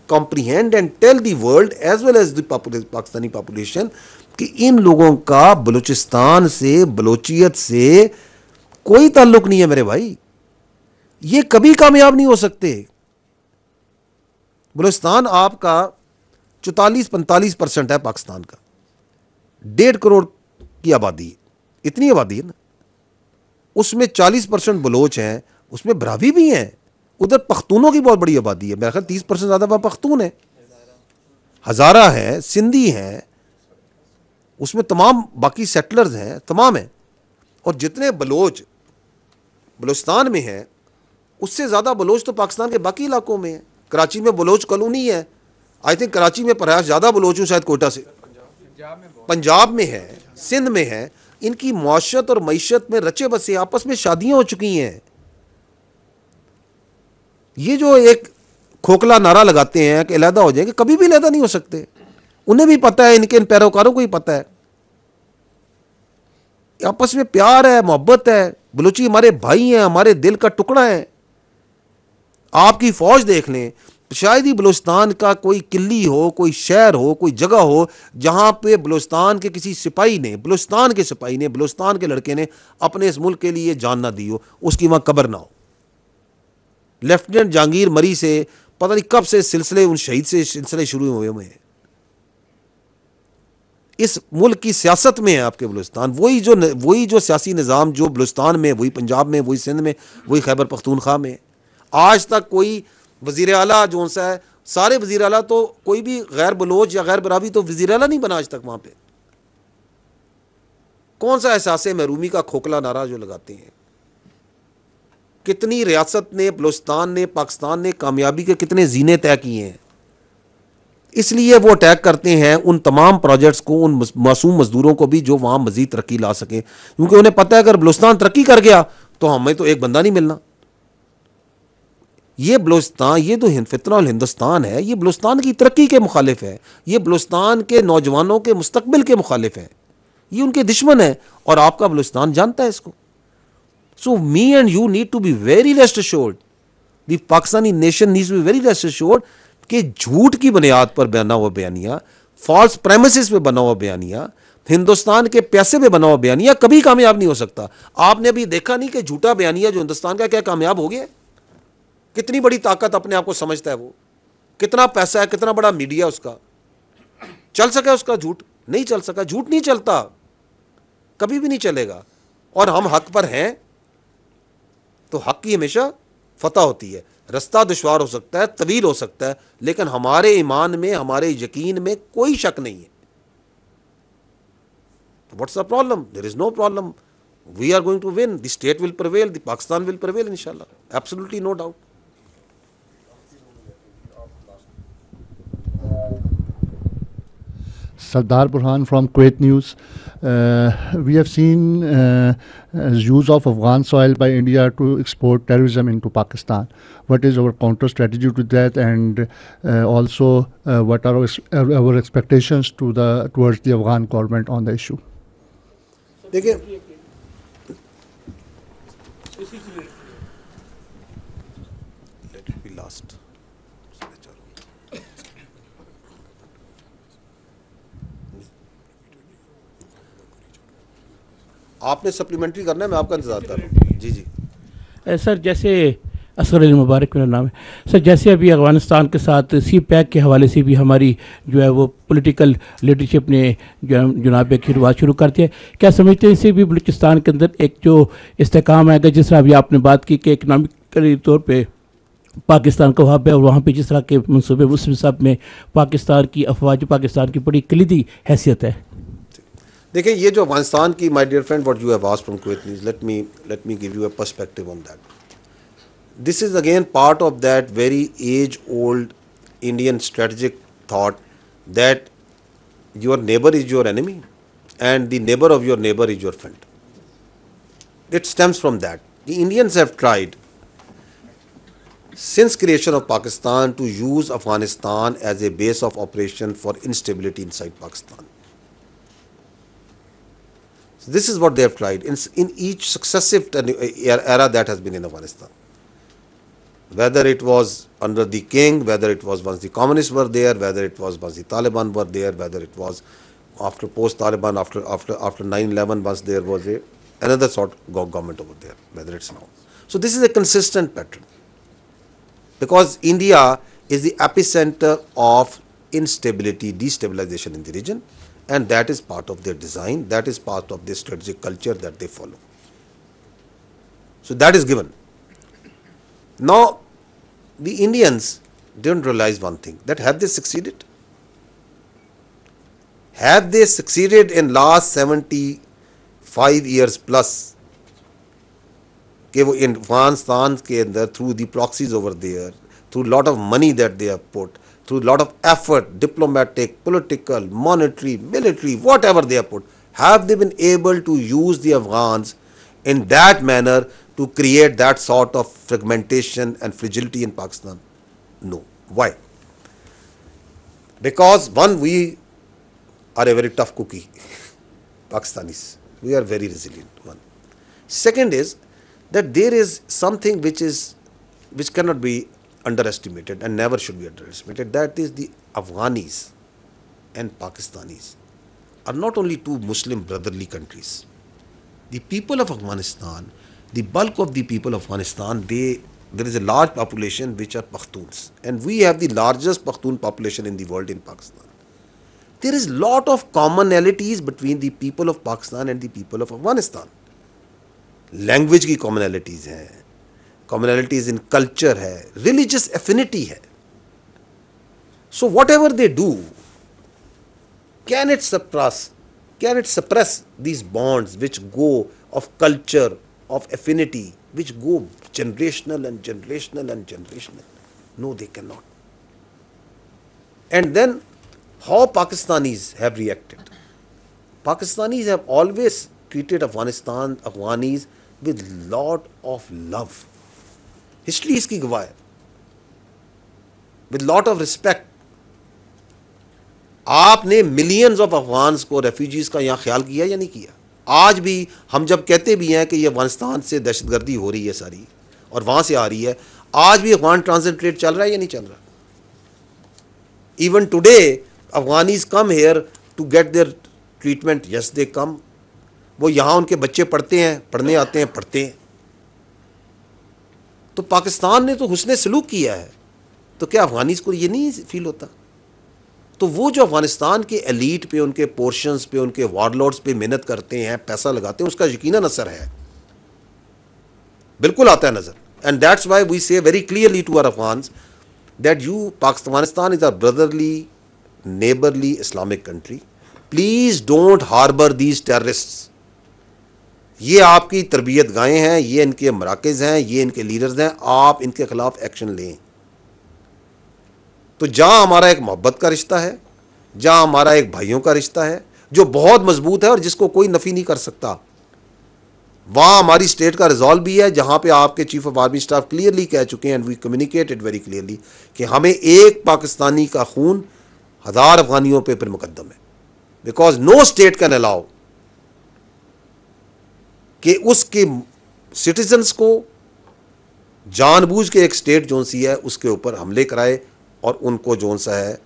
comprehend and tell the world as well as the Pakistani population कि इन लोगों का बलूचिस्तान से, बलोचियत से कोई ताल्लुक नहीं है मेरे भाई, ये कभी कामयाब नहीं हो सकते। बलूचिस्तान आपका 44-45% है पाकिस्तान का, 1.5 करोड़ की आबादी, इतनी आबादी है ना, उसमें 40% बलोच हैं, उसमें ब्रावी भी हैं, उधर पख्तूनों की बहुत बड़ी आबादी है, मेरा ख्याल 30% ज़्यादा वहाँ पख्तून है, हज़ारा है, सिंधी हैं, उसमें तमाम बाकी सेटलर्स हैं, तमाम हैं, और जितने बलोच बलूचिस्तान में हैं उससे ज़्यादा बलोच तो पाकिस्तान के बाकी इलाकों में है। कराची में बलोच कॉलोनी है, आई थिंक कराची में परहास ज़्यादा बलोच हूँ शायद कोयटा से, पंजाब में है, सिंध में है। इनकी मुआशरत और मईशत में रचे बसे, आपस में शादियाँ हो चुकी हैं। ये जो एक खोखला नारा लगाते हैं कि अलहदा हो जाएंगे, कभी भी अलहदा नहीं हो सकते। उन्हें भी पता है, इनके इन पैरोकारों को ही पता है, आपस में प्यार है, मोहब्बत है। बलूची हमारे भाई हैं, हमारे दिल का टुकड़ा है। आपकी फौज देख लें, शायद ही बलूचिस्तान का कोई किली हो, कोई शहर हो, कोई जगह हो जहां पे बलूचिस्तान के किसी सिपाही ने, बलूचिस्तान के सिपाही ने, बलूचिस्तान के लड़के ने अपने इस मुल्क के लिए जान ना दी हो, उसकी वहां कब्र ना हो। लेफ्टिनेंट जहांगीर मरी से पता नहीं कब से सिलसिले, उन शहीद से सिलसिले शुरू हुए हैं। इस मुल्क की सियासत में है आपके बलूचिस्तान, वही जो सियासी निज़ाम जो बलूचिस्तान में, वही पंजाब में, वही सिंध में, वही खैबर पख्तूनख्वा में। आज तक कोई वज़ीर आला जो सा है, सारे वज़ीर आला तो कोई भी गैर बलोच या गैर बरावी तो वज़ीर आला नहीं बना आज तक वहाँ पे। कौन सा एहसास महरूमी का खोखला नारा जो लगाते हैं। कितनी रियासत ने, बलूचिस्तान ने, पाकिस्तान ने कामयाबी के कितने जीने तय किए हैं। इसलिए वो अटैक करते हैं उन तमाम प्रोजेक्ट्स को, उन मासूम मजदूरों को भी जो वहाँ मजीद तरक्की ला सकें, क्योंकि उन्हें पता है अगर बलूचिस्तान तरक्की कर गया तो हमें तो एक बंदा नहीं मिलना। ये बलूचिस्तान, ये तो फितना और हिंदुस्तान है, ये बलूचिस्तान की तरक्की के मुखालिफ है, ये बलूचिस्तान के नौजवानों के मुस्तकबिल के मुखालिफ है, ये उनके दुश्मन है और आपका बलूचिस्तान जानता है इसको। So me and you need to be very rest assured, the Pakistani nation needs to be very rest assured कि झूठ की बुनियाद पर बना हुआ बयानिया, फॉल्स प्रेमिसेस पे बना हुआ बयानिया, हिंदुस्तान के पैसे पे बना हुआ बयानिया कभी कामयाब नहीं हो सकता। आपने अभी देखा नहीं कि झूठा बयानिया जो हिंदुस्तान का क्या कामयाब हो गया। कितनी बड़ी ताकत अपने आप को समझता है वो, कितना पैसा है, कितना बड़ा मीडिया उसका। चल सका उसका झूठ? नहीं चल सका। झूठ नहीं चलता, कभी भी नहीं चलेगा। और हम हक पर हैं तो हक की हमेशा फतह होती है। रास्ता दुश्वार हो सकता है, तवील हो सकता है, लेकिन हमारे ईमान में, हमारे यकीन में कोई शक नहीं है। What's the problem? There is no problem. We are going to win, the state will prevail, the Pakistan will prevail इंशाल्लाह, absolutely no doubt. Sardar Burhan from Kuwait News. We have seen use of Afghan soil by India to export terrorism into Pakistan. What is our counter strategy to that, and also what are our expectations towards the Afghan government on the issue? देखिए, let it be last. आपने supplementary करना है, मैं आपका इंतजार कर रहा हूँ। जी जी सर, जैसे असगर अली मुबारक मेरा नाम है सर, जैसे अभी अफगानिस्तान के साथ सी पैक के हवाले से भी हमारी जो है वो पॉलिटिकल लीडरशिप ने जुनाब एक शुरुआत शुरू कर दिया है, क्या समझते हैं इससे भी बलूचिस्तान के अंदर एक जो इस्तेकाम आएगा, जिस तरह अभी आपने बात की कि इकनॉमिकली तौर पर पाकिस्तान का वहाँ पे, और वहाँ पे जिस तरह के मनसूबे मुस्लिम सब में पाकिस्तान की अफवाज, पाकिस्तान की बड़ी कलीदी हैसियत है। देखिए, ये जो अफगानिस्तान की, my dear friend, what you have asked from Kuwait news, let me give you a perspective on that. This is again part of that very age old Indian strategic thought that your neighbour is your enemy and the neighbour of your neighbour is your friend. It stems from that. The Indians have tried since creation of Pakistan to use Afghanistan as a base of operation for instability inside Pakistan. So this is what they have tried in each successive era that has been in Afghanistan. Whether it was under the king, whether it was once the communists were there, whether it was once the Taliban were there, whether it was after post-Taliban, after 9/11, once there was another sort of government over there, whether it's now. So this is a consistent pattern, because India is the epicenter of instability, destabilization in the region, and that is part of their design, that is part of their strategic culture that they follow. So that is given. Now, the Indians didn't realize one thing, that have they succeeded? Have they succeeded in last 75 years plus? कि वो अफगानिस्तान के अंदर through the proxies over there, through lot of money that they have put, through lot of effort, diplomatic, political, monetary, military, whatever they have put, have they been able to use the Afghans in that manner to create that sort of fragmentation and fragility in Pakistan? No. Why? Because one, we are a very tough cookie, Pakistanis. We are very resilient, one. Second is that there is something which cannot be underestimated and never should be underestimated. That is the Afghanis and Pakistanis are not only two Muslim brotherly countries. The people of Afghanistan, the bulk of the people of Afghanistan, there is a large population which are Pakhtuns, and we have the largest Pakhtun population in the world in Pakistan. There is lot of commonalities between the people of Pakistan and the people of Afghanistan. Language की commonalities हैं, commonalities in culture है, religious affinity है. So what ever they do, can it suppress these bonds which go of culture, of affinity, which go generational and generational and generational? No, they cannot. And then how Pakistanis have reacted? Pakistanis have always treated Afghanis with lot of love. History इसकी गवाह है. With lot of respect. आपने millions of Afghans को, refugees का यहाँ ख्याल किया या नहीं किया? आज भी हम जब कहते भी हैं कि ये अफगानिस्तान से दहशतगर्दी हो रही है सारी और वहाँ से आ रही है, आज भी अफगान ट्रांजिट ट्रेड चल रहा है या नहीं चल रहा? Even today Afghanis come here to get their treatment. Yes they come. वो यहाँ उनके बच्चे पढ़ते हैं, पढ़ने आते हैं, पढ़ते हैं. तो पाकिस्तान ने तो हुस्ने सलूक किया है, तो क्या अफगानीज को ये नहीं फील होता? तो वो जो अफगानिस्तान के एलीट पे, उनके पोर्शंस पे, उनके वारलॉर्ड्स पे मेहनत करते हैं, पैसा लगाते हैं, उसका यकीनन असर है, बिल्कुल आता है नजर. And that's why we say very clearly to our Afghans that Afghanistan is a brotherly, neighborly Islamic country. Please don't harbor these terrorists. ये आपकी तरबियत गाहें हैं, ये इनके मराकज़ हैं, ये इनके लीडर्स हैं, आप इनके खिलाफ एक्शन लें. तो जहाँ हमारा एक मोहब्बत का रिश्ता है, जहाँ हमारा एक भाइयों का रिश्ता है जो बहुत मजबूत है और जिसको कोई नफ़ी नहीं कर सकता, वहाँ हमारी स्टेट का रिजॉल्व भी है, जहाँ पे आपके chief of army staff clearly कह चुके हैं, and we communicated very clearly, कि हमें एक पाकिस्तानी का खून 1000 अफगानियों पे फिर मुकद्दम है. Because no state can allow कि उसके सिटीजन्स को जानबूझ के एक स्टेट जोन सी है उसके ऊपर हमले कराए और उनको जोन सा है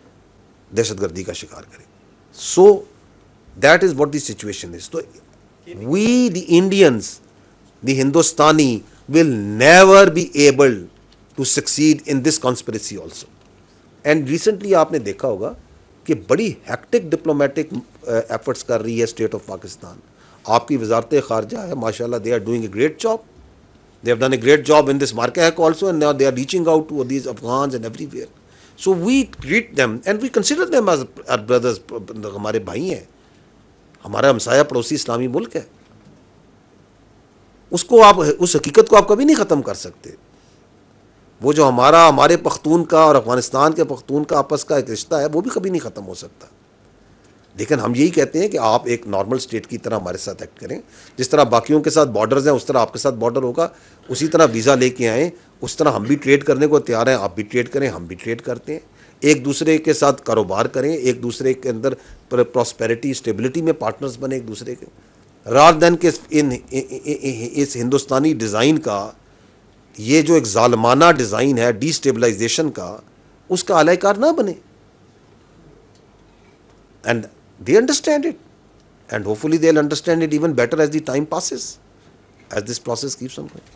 दहशतगर्दी का शिकार करे. So that is what the situation is. तो we the Indians, the Hindustani will never be able to succeed in this conspiracy also. And recently आपने देखा होगा कि बड़ी हैक्टिक डिप्लोमेटिक एफर्ट्स कर रही है स्टेट ऑफ पाकिस्तान. आपकी वजारत खारजा है, माशाल्लाह, they are doing a great job. They have done a great job in this Markak also, and now they are reaching out to these Afghans and everywhere. So we treat them and we consider them as our brothers. हमारे भाई हैं, हमारा हमसाया पड़ोसी इस्लामी मुल्क है. उसको आप, उस हकीकत को आप कभी नहीं ख़त्म कर सकते. वो जो हमारे पख्तून का और अफगानिस्तान के पख्तून का आपस का एक रिश्ता है, वो भी कभी नहीं ख़त्म हो सकता. लेकिन हम यही कहते हैं कि आप एक नॉर्मल स्टेट की तरह हमारे साथ एक्ट करें. जिस तरह बाकियों के साथ बॉर्डर्स हैं उस तरह आपके साथ बॉर्डर होगा, उसी तरह वीज़ा लेके आएँ, उस तरह हम भी ट्रेड करने को तैयार हैं. आप भी ट्रेड करें, हम भी ट्रेड करते हैं. एक दूसरे के साथ कारोबार करें, एक दूसरे के अंदर प्रॉस्पेरिटी स्टेबिलिटी में पार्टनर्स बने एक दूसरे के, रादर देन के इस हिंदुस्तानी डिज़ाइन का ये जो एक जालमाना डिज़ाइन है डिस्टेबलाइजेशन का, उसका आलाकार ना बने. And they understand it, and hopefully they'll understand it even better as the time passes, as this process keeps on going.